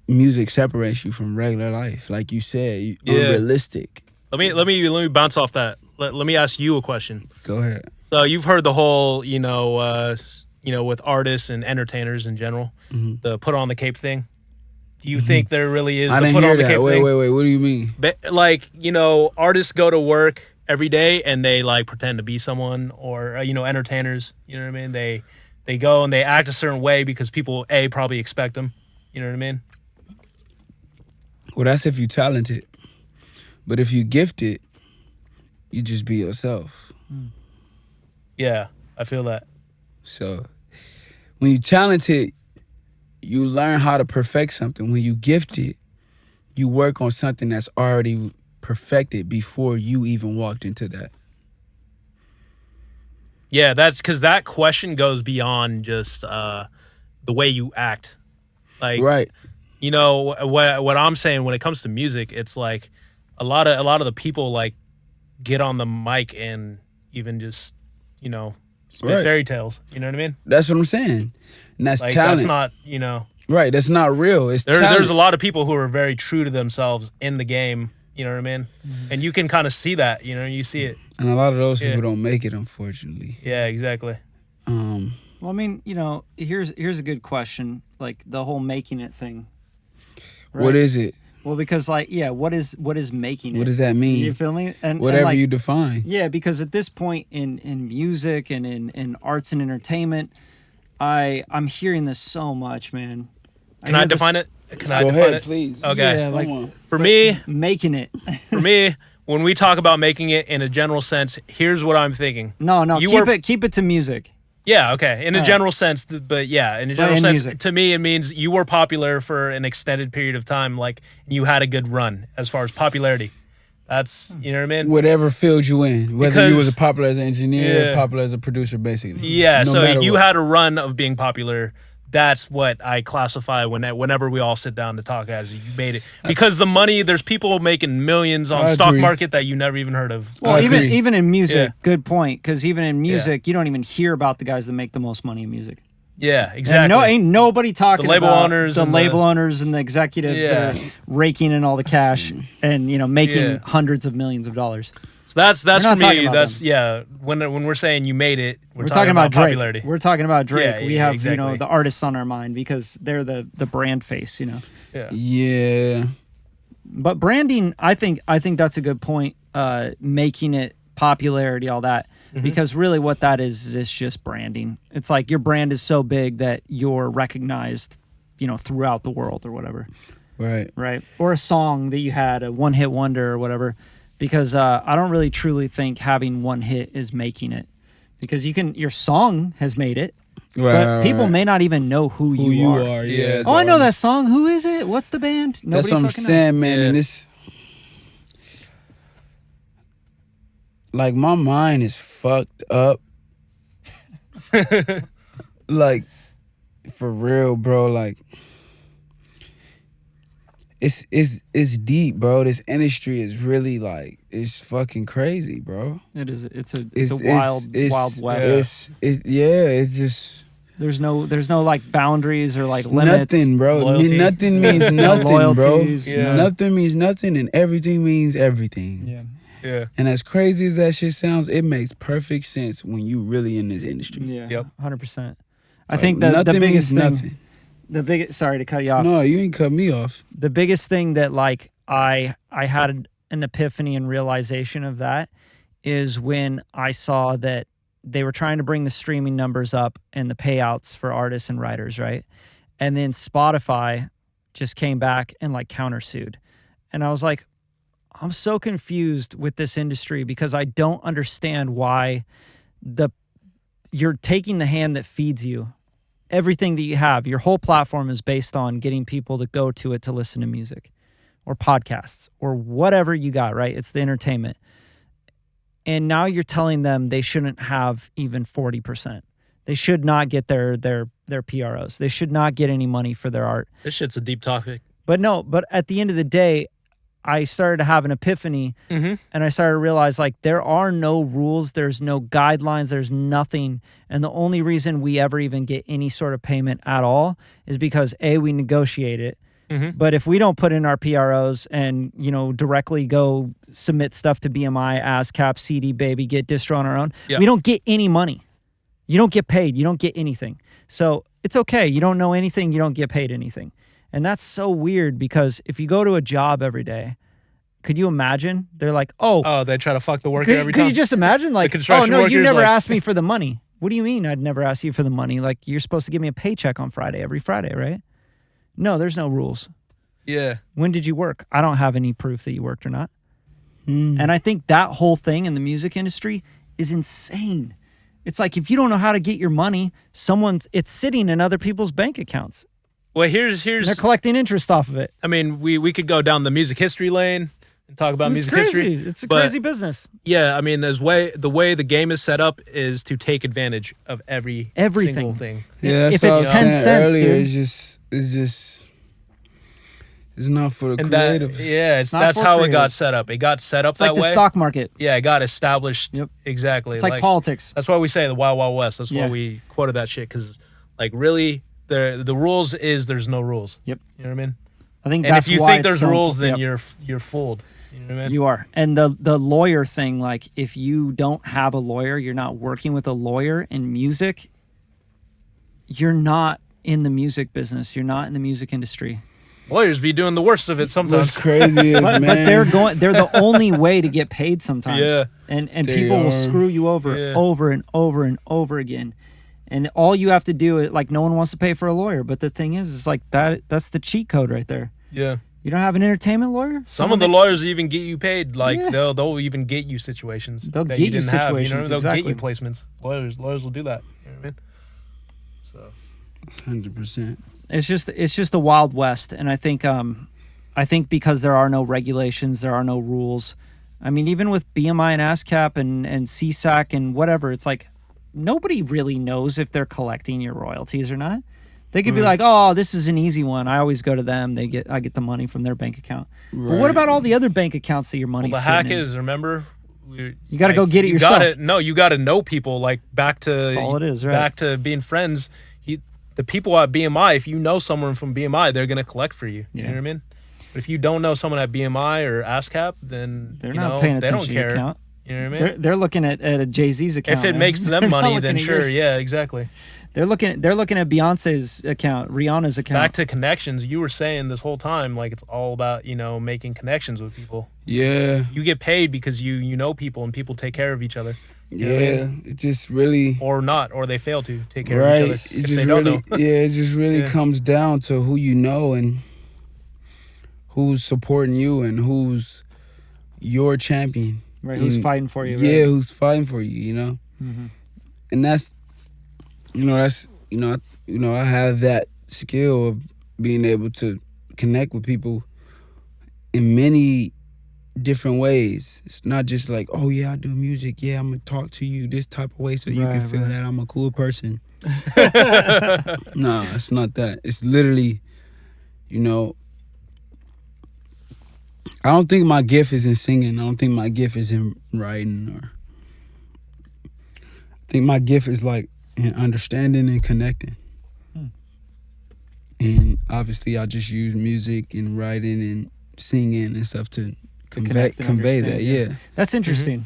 music separates you from regular life. Like you said, unrealistic.
Let me bounce off that. Let me ask you a question.
Go ahead.
So you've heard the whole, with artists and entertainers in general, the put on the cape thing. Do you think there really is
I
the
didn't
put
hear
on the
that.
cape
Wait,
thing?
what do you mean?
Like, artists go to work every day and they like pretend to be someone, or entertainers, you know what I mean? They go and they act a certain way because people probably expect them. You know what I mean?
Well, that's if you're talented. But if you gifted, you just be yourself.
Yeah, I feel that.
So when you're talented, you learn how to perfect something. When you gifted, you work on something that's already perfected before you even walked into that.
Yeah, that's because that question goes beyond just the way you act. Like,
right.
What I'm saying when it comes to music, it's like a lot of the people like get on the mic and even just spit fairy tales. You know what I mean?
That's what I'm saying. And that's
like,
talent.
That's not
Right. That's not real. It's talent.
There's a lot of people who are very true to themselves in the game. You know what I mean? And you can kind of see that. You see it.
And a lot of those people don't make it, unfortunately.
Yeah, exactly.
Well, I mean, here's a good question. Like the whole making it thing. Right?
What is it?
Well, because what is making it?
What does that mean?
You feel me?
Whatever you define.
Yeah, because at this point in music and in arts and entertainment, I'm hearing this so much, man.
Can I define it? Can I
Go
define
ahead,
it?
please.
Okay.
Yeah,
for me,
making it.
For me, when we talk about making it in a general sense, here's what I'm thinking.
No, keep it to music.
Yeah, okay. In a general sense, but yeah, in a general sense,
music.
To me, it means you were popular for an extended period of time, like you had a good run as far as popularity. That's, you know what I mean?
Whatever field you in, whether you was a popular as an engineer or popular as a producer, basically.
Yeah,
no
so you
what.
had a run of being popular. That's what I classify whenever we all sit down to talk as you made it. Because the money, there's people making millions on stock market that you never even heard of.
Well, even in music, good point. Because even in music, you don't even hear about the guys that make the most money in music.
Yeah, exactly.
And ain't nobody talking
the label
about
owners
the label owners and the executives that are raking in all the cash and making hundreds of millions of dollars.
So that's for me. That's
them.
When we're saying you made it, we're
talking about Drake.
Popularity.
We're talking about Drake.
Yeah,
we have
exactly.
the artists on our mind because they're the brand face.
Yeah.
But branding, I think that's a good point. Making it popularity, all that, because really what that is just branding. It's like your brand is so big that you're recognized, throughout the world or whatever. Right. Or a song that you had, a one-hit wonder or whatever. Because I don't really truly think having one hit is making it. Because your song has made it, but people may not even know who you are.
Yeah.
Oh, I know that song. Who is it? What's the band? Nobody
That's what I'm saying,
knows.
man.
Yeah.
And this, like, my mind is fucked up. Like, for real, bro. Like, it's deep, bro. This industry is really like, it's fucking crazy, bro.
It is. It's a wild west.
It's just
there's no like boundaries or like limits.
Nothing, bro.
Loyalty.
Nothing means nothing, bro.
Loyalties,
Yeah.
Nothing means nothing, and everything means everything.
Yeah.
Yeah.
And as crazy as that shit sounds, it makes perfect sense when you really in this industry.
Yeah.
Yep.
100%. I
Like,
think the
nothing
biggest
means
thing.
nothing.
The biggest. Sorry to cut you off.
No, you ain't cut me off.
The biggest thing that like I had an epiphany and realization of that is when I saw that they were trying to bring the streaming numbers up and the payouts for artists and writers, right? And then Spotify just came back and like countersued. And I was like, I'm so confused with this industry because I don't understand why you're taking the hand that feeds you. Everything that you have, your whole platform is based on getting people to go to it to listen to music or podcasts or whatever you got, right? It's the entertainment. And now you're telling them they shouldn't have even 40%. They should not get their PROs. They should not get any money for their art.
This shit's a deep topic.
But at the end of the day, I started to have an epiphany and I started to realize like there are no rules, there's no guidelines, there's nothing. And the only reason we ever even get any sort of payment at all is because we negotiate it. But if we don't put in our PROs and, directly go submit stuff to BMI, ASCAP, CD Baby, get distro on our own, we don't get any money. You don't get paid. You don't get anything. So it's okay. You don't know anything. You don't get paid anything. And that's so weird because if you go to a job every day, could you imagine? They're like,
they try to fuck the worker every time.
Could you just imagine like,
construction
you
workers,
never
like-
asked me for the money. What do you mean I'd never ask you for the money? Like you're supposed to give me a paycheck on Friday, every Friday, right? No, there's no rules.
Yeah.
When did you work? I don't have any proof that you worked or not. And I think that whole thing in the music industry is insane. It's like if you don't know how to get your money, it's sitting in other people's bank accounts.
Well, here's
They're collecting interest off of it.
I mean, we could go down the music history lane and talk about
It's
music
crazy.
history.
It's a
but
crazy business.
Yeah, I mean, the way the game is set up is to take advantage of everything. Single thing.
Yeah, that's
If
what
it's
I was
10
saying
cents,
earlier.
dude.
It's not for the
And
creatives.
not
that's
for
how it
creatives.
got set up. It got set up
It's like
that
the
way.
stock market.
Yeah, it got established.
Yep.
Exactly.
It's like politics.
That's why we say the Wild Wild West. That's
Yeah.
why we quoted that shit because, like, really, the rules is there's no rules.
Yep.
You know what I mean?
I think
And
that's
if you
why
think
it's
there's
so
rules, then
important.
you're fooled. You know what I mean?
You are. And the lawyer thing, like if you don't have a lawyer, you're not working with a lawyer in music, you're not in the music business. You're not in the music industry.
Lawyers be doing the worst of it sometimes.
What's crazy is, man.
But they're the only way to get paid sometimes.
Yeah.
And
They
people will
are.
screw you over
Yeah.
over and over and over again. And all you have to do is like no one wants to pay for a lawyer, but the thing is like that's the cheat code right there.
Yeah.
You don't have an entertainment lawyer?
Some of the lawyers even get you paid. Like
Yeah.
they'll even get you situations.
They'll
that
get
you
you
didn't have. You know,
situations,
they'll
exactly.
get you placements. Lawyers will do that. You know what I mean? So
100%.
It's just the Wild West, and I think because there are no regulations, there are no rules. I mean, even with BMI and ASCAP and CSAC and whatever, it's like nobody really knows if they're collecting your royalties or not. They could be like, "Oh, this is an easy one. I always go to them. I get the money from their bank account." But what
Right.
about all the other bank accounts that your money's
the
sitting
hack
in?
is, remember,
You got to go get it yourself.
You got to know people. Like back to
That's all it is, right?
Back to being friends. The people at BMI, if you know someone from BMI, they're gonna collect for you. You know what I mean? But if you don't know someone at BMI or ASCAP, then
They're not paying
they don't
attention to your
care.
account.
You know what I mean?
They're looking at a Jay-Z's account.
If it
man.
makes them
They're not
money,
looking
then
at
sure,
yours.
yeah, exactly.
They're looking at Beyonce's account, Rihanna's account.
Back to connections, you were saying this whole time, like it's all about making connections with people.
Yeah.
You get paid because you know people and people take care of each other. You know what I
Yeah.
mean?
It just really.
Or not, or they fail to take care
Right.
of each other
It
if
just
they don't
really,
know.
yeah, it just really
Yeah.
comes down to who you know and who's supporting you and who's your champion.
Right, who's
And-
fighting for you?
Yeah,
Right?
who's fighting for you, you know? And that's I have that skill of being able to connect with people in many different ways. It's not just like, oh yeah, I do music. Yeah, I'm gonna talk to you this type of way so you can
Right,
feel
right.
that I'm a cool person. No, it's not that. It's literally, I don't think my gift is in singing. I don't think my gift is in writing. Or I think my gift is like in understanding and connecting. And obviously, I just use music and writing and singing and stuff to convey that. Yeah,
that's interesting.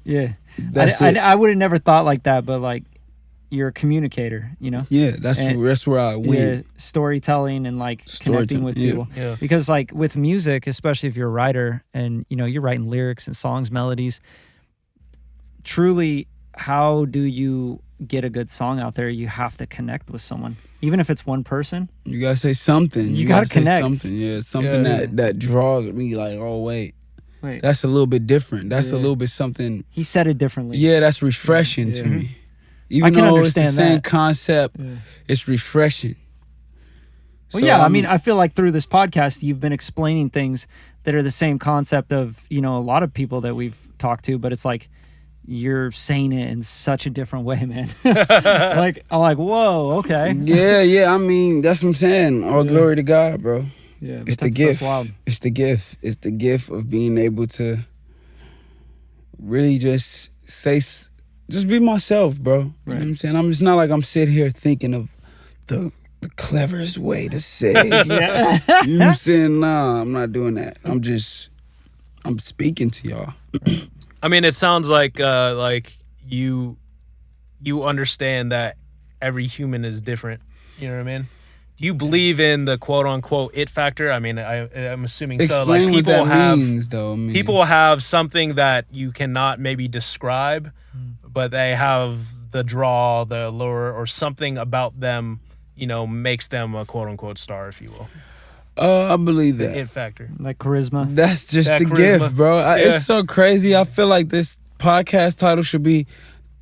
Yeah,
that's
I would have never thought like that, but like you're a communicator, you know.
Yeah, that's where I win.
Yeah, storytelling and like connecting with people. Yeah. Because like with music, especially if you're a writer and you know you're writing lyrics and songs, melodies. Truly, how do you get a good song out there? You have to connect with someone, even if it's one person.
You gotta say something.
You gotta connect.
Something, something that draws me. Like, oh wait, that's a little bit different. That's a little bit something.
He said it differently.
Yeah, that's refreshing to me. Even
I can
though
understand
it's the same concept, it's refreshing.
Well, so, I mean, I feel like through this podcast, you've been explaining things that are the same concept of, you know, a lot of people that we've talked to, but it's like you're saying it in such a different way, man. Like, I'm like, whoa, okay.
Yeah. I mean, that's what I'm saying. All glory to God, bro.
Yeah,
it's the gift. It's the gift. It's the gift of being able to really just be myself, bro. You know what I'm saying? It's not like I'm sitting here thinking of the cleverest way to say. You know what I'm saying? Nah, I'm not doing that. I'm speaking to y'all.
I mean, it sounds like you understand that every human is different. You know what I mean? Do you believe in the quote unquote it factor? I mean, I'm assuming so.
Explain
like people
what that means, though.
People have something that you cannot maybe describe, but they have the draw, the allure, or something about them, you know, makes them a quote unquote star, if you will.
I believe that.
The it factor.
Like charisma.
That's just the gift, bro. It's so crazy. I feel like this podcast title should be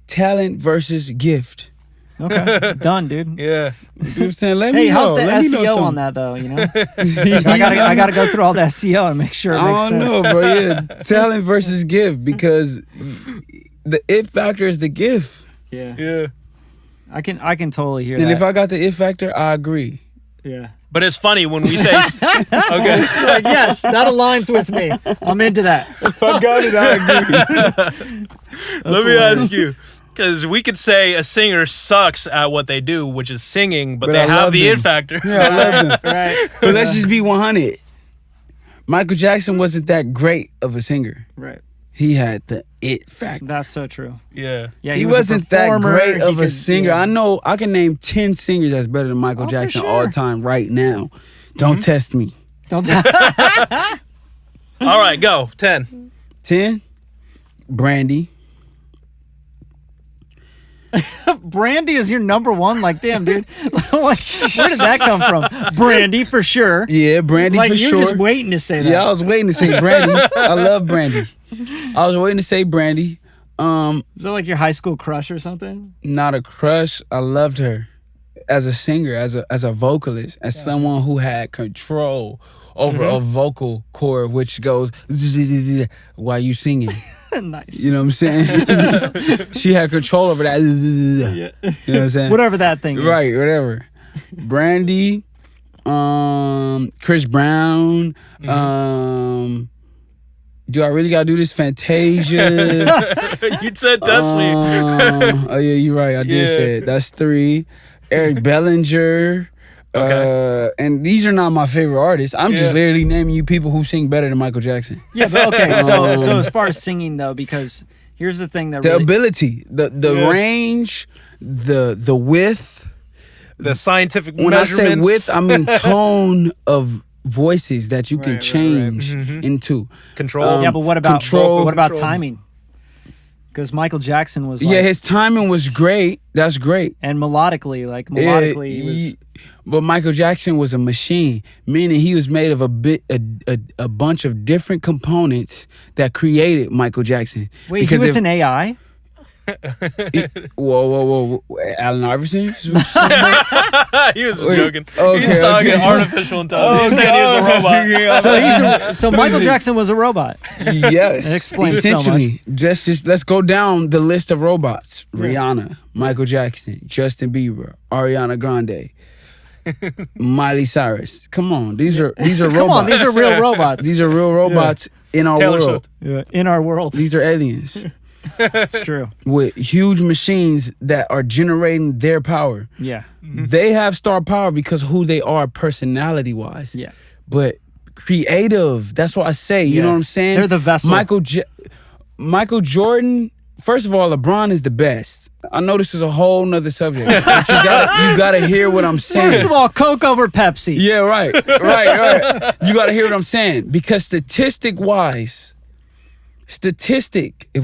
Talent versus Gift.
Okay. Done, dude.
Yeah.
You know what I'm saying? Let me know.
How's the SEO on that, though, you know? I gotta go through all the SEO and make sure it makes sense.
I don't know, bro. Yeah. Talent versus gift, because the it factor is the gift.
Yeah. I can totally hear that.
And if I got the it factor, I agree.
Yeah.
But it's funny when we say, okay.
Like, yes, that aligns with me. I'm into that.
If I got it, I agree.
Let me ask you, because we could say a singer sucks at what they do, which is singing, but they have the it factor.
Yeah, I love them.
Right.
But let's just be 100. Michael Jackson wasn't that great of a singer.
Right.
He had the it factor.
That's so true.
Yeah.
He wasn't that great of a singer. I know I can name 10 singers that's better than Michael Jackson all time right now. Don't test me.
Don't
All right, go. 10.
10. Brandy.
Brandy is your number one? Like, damn, dude. Where did that come from? Brandy, for sure.
Yeah, Brandy for sure.
Like, you're just waiting to say that.
Yeah, I was waiting to say Brandy. I love Brandy. I was waiting to say Brandy.
Is that like your high school crush or something?
Not a crush. I loved her as a singer, as a vocalist, as someone who had control over a vocal cord, which goes while you singing.
Nice.
You know what I'm saying? She had control over that. You know what I'm saying?
Whatever that thing is.
Right, whatever. Brandy, Chris Brown, do I really gotta do this? Fantasia.
You said Destiny.
Oh yeah, you're right. I did say it. That's 3. Eric Bellinger. Okay. And these are not my favorite artists. I'm just literally naming you people who sing better than Michael Jackson.
Yeah, but okay. So as far as singing though, because here's the thing that
the ability, the range, the width,
the scientific
when
measurements.
I say width, I mean tone of voices that you can change into
control.
Yeah, but what about what about timing? Because Michael Jackson was like,
his timing was great. That's great.
And melodically, he was.
But Michael Jackson was a machine, meaning he was made of a bunch of different components that created Michael Jackson.
Wait, because he was an AI?
Whoa. Allen Iverson?
He was joking.
Okay,
He's talking artificial intelligence. He said he was
a robot. So Michael Jackson was a robot.
Yes.
That explains
essentially.
so much.
Just let's go down the list of robots. Rihanna, Michael Jackson, Justin Bieber, Ariana Grande. Miley Cyrus. Come on, these are robots.
Come on, these are real robots.
These are real robots in our
Taylor
world.
Swift.
In our world.
These are aliens
It's true.
with huge machines that are generating their power.
Yeah.
They have star power because who they are personality wise.
Yeah.
But creative, that's what I say. You know what I'm saying?
They're the vessel.
Michael Jordan, first of all, LeBron is the best. I know this is a whole nother subject, but you gotta hear what I'm saying.
First of all, Coke over Pepsi.
Yeah, right. You gotta hear what I'm saying. Because if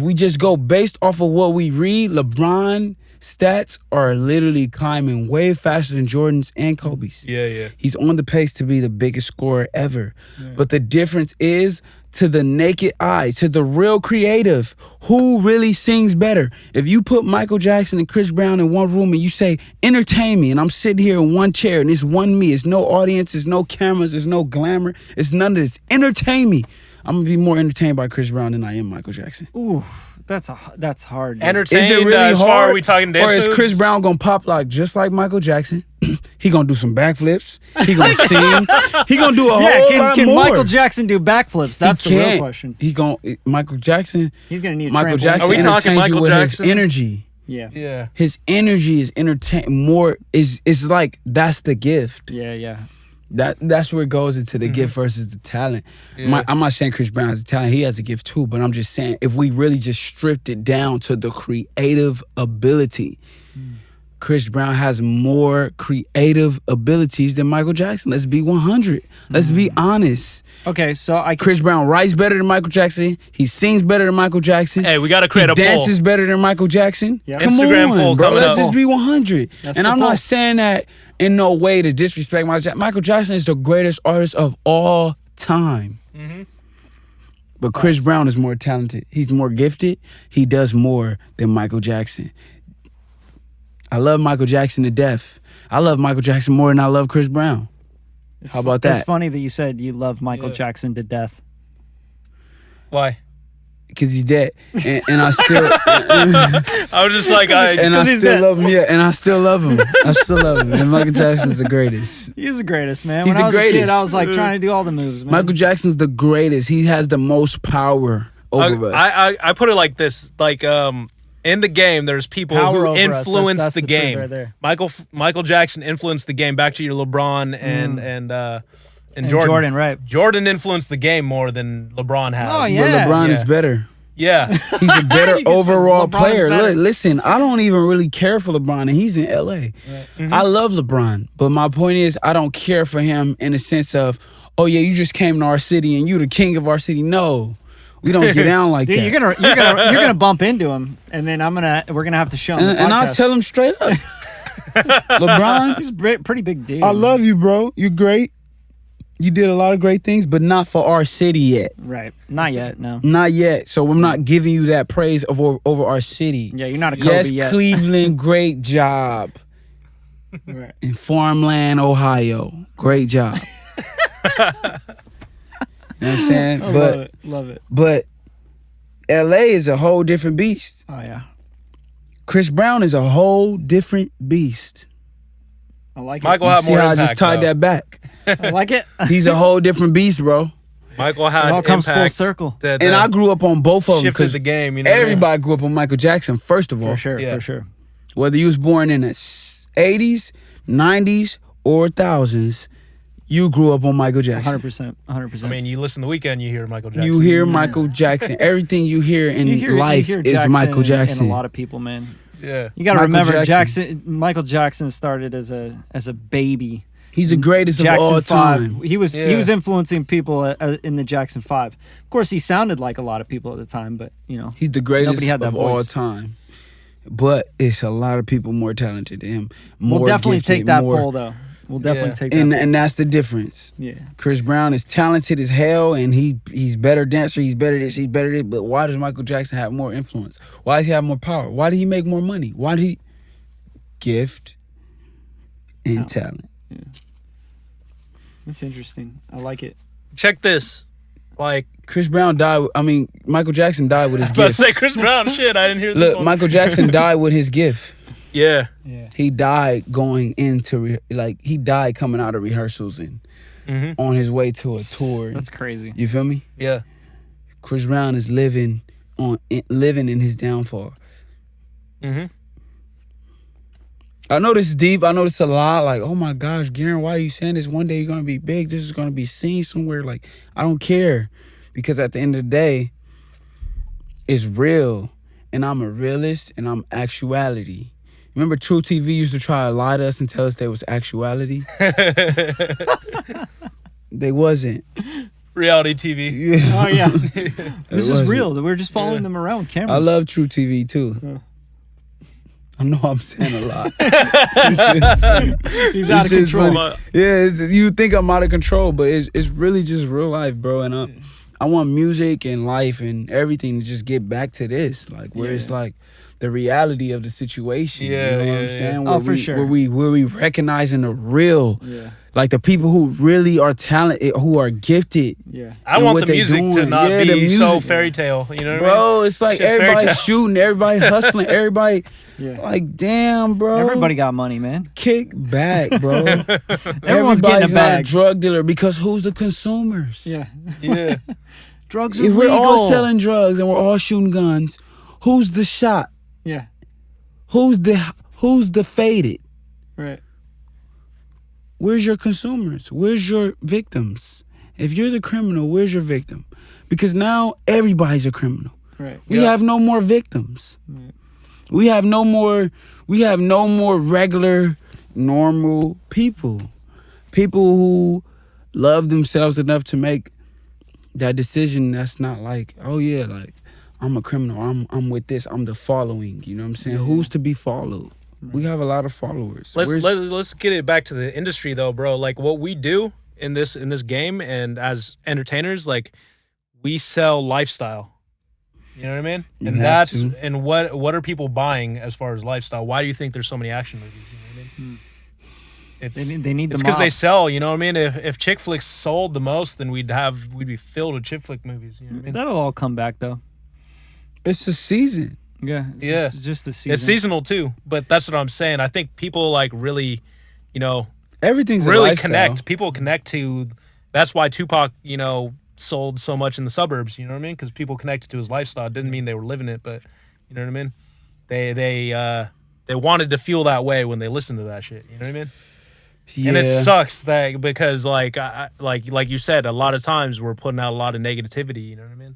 we just go based off of what we read, LeBron stats are literally climbing way faster than Jordan's and Kobe's.
Yeah.
He's on the pace to be the biggest scorer ever. But the difference is, to the naked eye, to the real creative, who really sings better? If you put Michael Jackson and Chris Brown in one room and you say, entertain me, and I'm sitting here in one chair and it's one me, it's no audience, it's no cameras, it's no glamour, it's none of this. Entertain me. I'm gonna be more entertained by Chris Brown than I am Michael Jackson.
Ooh, that's hard. Dude.
Entertained.
Is it really
as far
hard?
are we talking dance
Or is
moves?
Chris Brown gonna pop like just like Michael Jackson? He gonna do some backflips. He gonna sing. He gonna do a whole lot
can
more.
Michael Jackson do backflips? That's the real question.
Michael Jackson.
He's gonna need a
Michael
trampoline.
Jackson
Are we talking
entertains you
Michael
with
Jackson?
his energy.
Yeah.
His energy is more. Is like that's the gift.
Yeah.
That's where it goes into the gift versus the talent.
Yeah.
I'm not saying Chris Brown has a talent. He has a gift too. But I'm just saying, if we really just stripped it down to the creative ability, Chris Brown has more creative abilities than Michael Jackson. Let's be 100. Let's be honest.
Okay, so
Chris Brown writes better than Michael Jackson. He sings better than Michael Jackson.
Hey, we got to create a
He
poll.
dances better than Michael Jackson.
Yep.
Come
Instagram
on,
poll
bro.
coming
Let's
up.
just be 100.
That's
And
the
I'm
poll.
not saying that in no way to disrespect Michael Jackson. Michael Jackson is the greatest artist of all time. But Chris Brown is more talented. He's more gifted. He does more than Michael Jackson. I love Michael Jackson to death. I love Michael Jackson more than I love Chris Brown. How about that?
It's funny that you said you love Michael Jackson to death.
Why?
Because he's dead. And I still...
I was just like,
and I
he's
still
dead.
love him. Yeah, and I still love him. I still love him. And Michael Jackson's the greatest.
He's the greatest, man.
He's
when
the
I was a kid,
greatest.
I was like trying to do all the moves, man.
Michael Jackson's the greatest. He has the most power over us.
I put it like this, like in the game, there's people
Power
who
over us.
influence
That's
the
the truth
game.
right there.
Michael Jackson influenced the game. Back to your LeBron and Jordan.
Jordan, right.
Jordan influenced the game more than LeBron has.
Oh,
But
yeah.
LeBron is
Yeah.
better.
Yeah.
He's a better
You can say
overall
LeBron's
player.
better.
Look, listen, I don't even really care for LeBron, and he's in LA. I love LeBron, but my point is, I don't care for him in the sense of, oh yeah, you just came to our city and you the king of our city. No, we don't get down like
Dude,
that.
you're gonna bump into him, and then we're gonna have to show him. the
and I'll
podcast.
tell him straight up, LeBron,
He's a pretty big dude.
I love you, bro. You're great. You did a lot of great things, but not for our city yet.
Right. Not yet. No.
Not yet. So I'm not giving you that praise over our city.
Yeah, you're not a Kobe
Yes,
yet.
Cleveland, great job.
Right.
In farmland, Ohio, great job. You know what I'm saying?
I love it.
But LA is a whole different beast.
Oh yeah.
Chris Brown is a whole different beast.
I like
Michael
You
had
see
more
how I
impact.
just tied
though.
that back?
it. I like it.
He's a whole different beast, bro.
Michael had
It all comes full
impact
circle.
that,
And I grew up on both of them
shifted
because
the game. You know what I mean?
everybody grew up on Michael Jackson, first of all.
For sure.
Yeah.
For sure.
Whether you was born in the 80s, 90s, or 1000s, you grew up on Michael Jackson.
100%. 100%.
I mean, you listen to the weekend, you hear Michael Jackson.
You hear Michael Jackson. Everything you hear in life
you hear
is Michael
in
Jackson.
a lot of people, man.
Yeah.
You got to
Michael
remember,
Jackson.
Michael Jackson started as a baby.
He's the greatest of
Jackson
all
5.
time.
He was
Yeah.
influencing people in the Jackson 5. Of course, he sounded like a lot of people at the time, but you know,
He's the greatest
Nobody had that
of all
voice.
time. But it's a lot of people more talented than him. More
we'll definitely
gifted,
take that
more,
poll though. We'll definitely
Yeah.
take that.
And
poll.
and that's the difference.
Yeah.
Chris Brown is talented as hell, and he's better dancer. He's better this. He's better this. But why does Michael Jackson have more influence? Why does he have more power? Why did he make more money? Why did he gift and talent?
That's interesting. I like it.
Check this. Like,
Chris Brown died. Michael Jackson died with his
I was about to
gift.
say Chris Brown. Shit, I didn't hear this
Look,
one.
Michael Jackson died with his gift.
Yeah.
He died going into he died coming out of rehearsals and on his way to a tour.
That's crazy.
You feel me?
Yeah.
Chris Brown is living in his downfall.
Mm-hmm.
I know this is deep. I know this is a lot. Like, oh my gosh, Garren, why are you saying this? One day you're gonna be big. This is gonna be seen somewhere. Like, I don't care, because at the end of the day, it's real, and I'm a realist, and I'm actuality. Remember, True TV used to try to lie to us and tell us there was actuality. They wasn't.
Reality TV.
Yeah.
Oh yeah, this is
wasn't.
real. We're just following them around with cameras.
I love True TV too. I know I'm saying a lot.
He's out of control.
Yeah, you think I'm out of control, but it's really just real life, bro. And I want music and life and everything to just get back to this, like where it's like the reality of the situation.
Yeah,
you know what I'm saying?
Oh, for sure.
Where we recognizing the real, like the people who really are talented, who are gifted.
Yeah,
I want
what
the
they
music to
doing.
not
Yeah,
be
the music.
so fairy tale. You know what I mean?
Bro, it's like
Shit's fairy
everybody
tale.
shooting, everybody hustling, everybody like, damn, bro.
everybody got money, man.
Kick back, bro.
Everyone's getting a
Everybody's not
bag.
drug dealer, because who's the consumers?
Yeah.
Drugs are
If we're
legal.
all selling drugs and we're all shooting guns, who's the shot?
Yeah,
Who's the faded?
right.
Where's your consumers? Where's your victims? If you're the criminal, where's your victim? Because now everybody's a criminal.
Right.
We have no more victims.
Right.
We have no more regular, normal people. People who love themselves enough to make that decision that's not like, oh yeah, like I'm a criminal, I'm with this, I'm the following. You know what I'm saying? Who's to be followed? We have a lot of followers.
Let's get it back to the industry though, bro. Like what we do in this game and as entertainers, like we sell lifestyle. You know what I mean?
You
And
have
that's
to.
and what are people buying as far as lifestyle? Why do you think there's so many action movies? You know what I mean? It's
They need
it's
the
because they
mob.
sell. You know what I mean? If chick flicks sold the most, then we'd be filled with chick flick movies. You know what I mean?
That'll all come back though.
It's a season.
Yeah, it's just the season.
It's seasonal too, but that's what I'm saying. I think people like really, you know,
Everything's a
really
lifestyle.
connect. People connect to. That's why Tupac, you know, sold so much in the suburbs. You know what I mean? Because people connected to his lifestyle. It didn't mean they were living it, but you know what I mean. They wanted to feel that way when they listened to that shit. You know what I mean?
Yeah.
And it sucks that because like like you said, a lot of times we're putting out a lot of negativity. You know what I mean?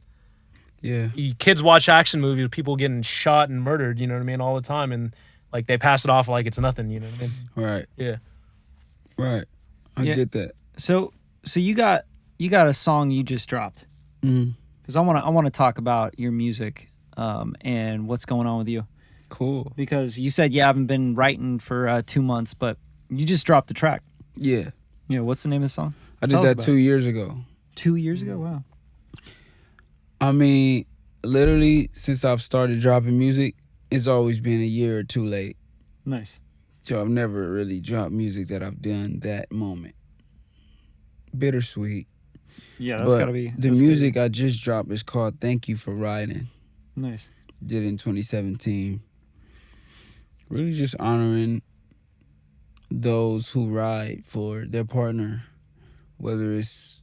Yeah.
Kids watch action movies, people getting shot and murdered, you know what I mean, all the time, and like they pass it off like it's nothing, you know what I mean?
Right.
Yeah.
Right. I
Yeah.
get that.
So you got a song you just dropped. Because I want to talk about your music and what's going on with you.
Cool.
Because you said you haven't been writing for 2 months, but you just dropped a track.
Yeah.
You know, what's the name of the song?
I did
Tell us
that
about
2 years ago.
2 years ago? Wow.
I mean, literally, since I've started dropping music, it's always been a year or two late.
Nice.
So I've never really dropped music that I've done that moment. Bittersweet.
Yeah, that's
But
got to be.
the
that's
music I just dropped is called Thank You for Riding.
gotta be nice.
Did it in 2017. Really just honoring those who ride for their partner, whether it's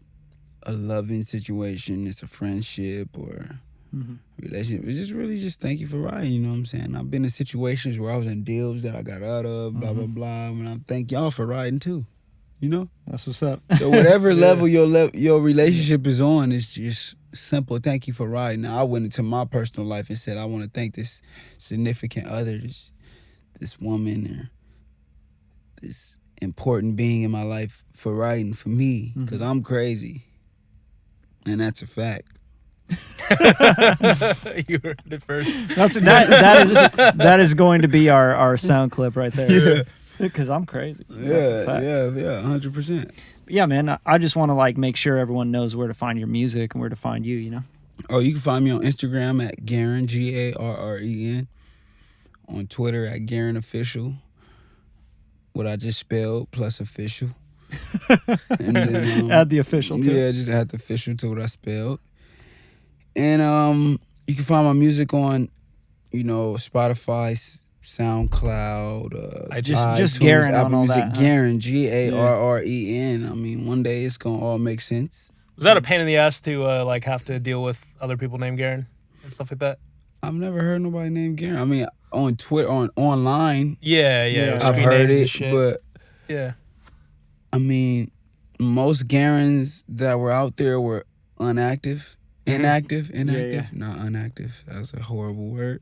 a loving situation, it's a friendship or relationship. It's just really just thank you for riding, you know what I'm saying? I've been in situations where I was in deals that I got out of, blah, blah, blah. And I thank y'all for riding too, you know?
That's what's up.
So whatever level your relationship is on, it's just simple thank you for riding. Now I went into my personal life and said I want to thank this significant other, this woman or this important being in my life for riding for me, because I'm crazy. And that's a fact.
You heard it first.
That is going to be our sound clip right there.
Yeah.
Because I'm crazy. That's a
Yeah,
fact.
yeah, 100%.
Yeah, man. I just want to like make sure everyone knows where to find your music and where to find you. You know.
Oh, you can find me on Instagram at Garren, Garren. On Twitter at Garren Official. What I just spelled plus official. And then,
Add the official too.
Yeah, just add the official to what I spelled. And you can find my music on, Spotify, SoundCloud,
I
just
iTunes,
Garren on
Apple
all
Music,
that, huh?
Garren, Garren. I mean, one day it's gonna all make sense.
Was that a pain in the ass to like have to deal with other people named Garren and stuff like that?
I've never heard nobody named Garren. I mean, on Twitter, online,
Yeah.
I've
screen
heard
names and
it,
shit.
but
yeah.
I mean, most Garrens that were out there were inactive,
Yeah.
not unactive. That was a horrible word.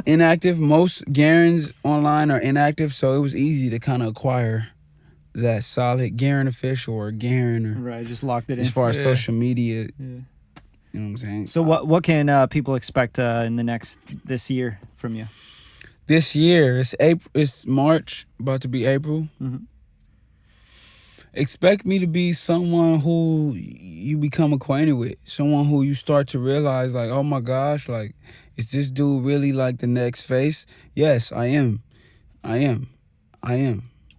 Inactive. Most Garrens online are inactive, so it was easy to kind of acquire that solid Garren official or Garren, or
Right, just locked it in.
as far as
Yeah.
social media.
Yeah.
You know what I'm saying?
So what can people expect in this year from you?
This year, it's March, about to be April.
Mhm.
Expect me to be someone who you become acquainted with, someone who you start to realize, like, oh my gosh, like, is this dude really like the next face? Yes, I am.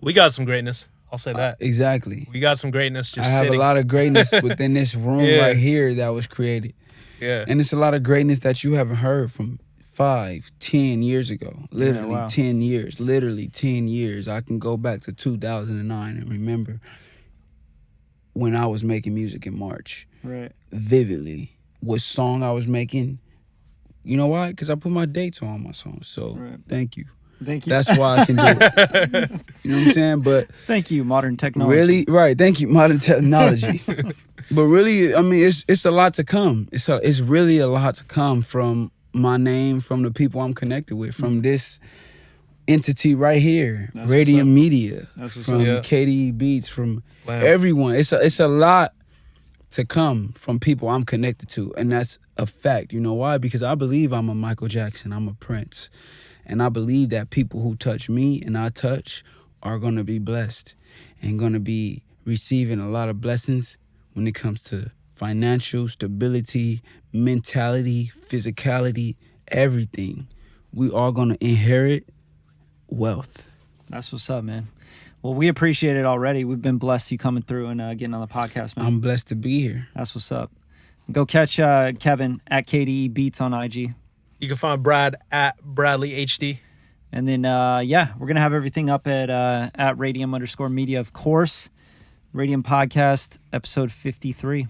We got some greatness. I'll say that.
Exactly.
We got some greatness just
I have
sitting.
a lot of greatness within this room
Yeah.
right here that was created.
Yeah.
And it's a lot of greatness that you haven't heard from 5, 10 years ago. Literally
wow.
10 years. Literally 10 years. I can go back to 2009 and remember when I was making music in March.
Right.
Vividly. What song I was making. You know why? Because I put my dates on my songs. So
Right.
thank you.
Thank you.
That's why I can do it. You know what I'm saying? But
Thank you, modern technology.
really, right? Thank you, modern technology. But really, I mean, it's a lot to come. It's really a lot to come from my name, from the people I'm connected with, from this entity right here,
That's
Radium
what's up.
Media,
That's what's
from
up. Yeah.
KDE Beats, from
Wow.
everyone. It's a lot to come from people I'm connected to, and that's a fact. You know why? Because I believe I'm a Michael Jackson, I'm a Prince, and I believe that people who touch me and I touch are gonna be blessed and gonna be receiving a lot of blessings when it comes to financial stability, mentality, physicality, everything. We are gonna inherit wealth.
That's what's up, man. Well, we appreciate it already. We've been blessed you coming through and getting on the podcast, man.
I'm blessed to be here.
That's what's up. Go catch Kevin at KDE Beats on IG.
You can find Brad at Bradley HD.
And then, we're going to have everything up at Radium_media, of course. Radium Podcast, episode 53.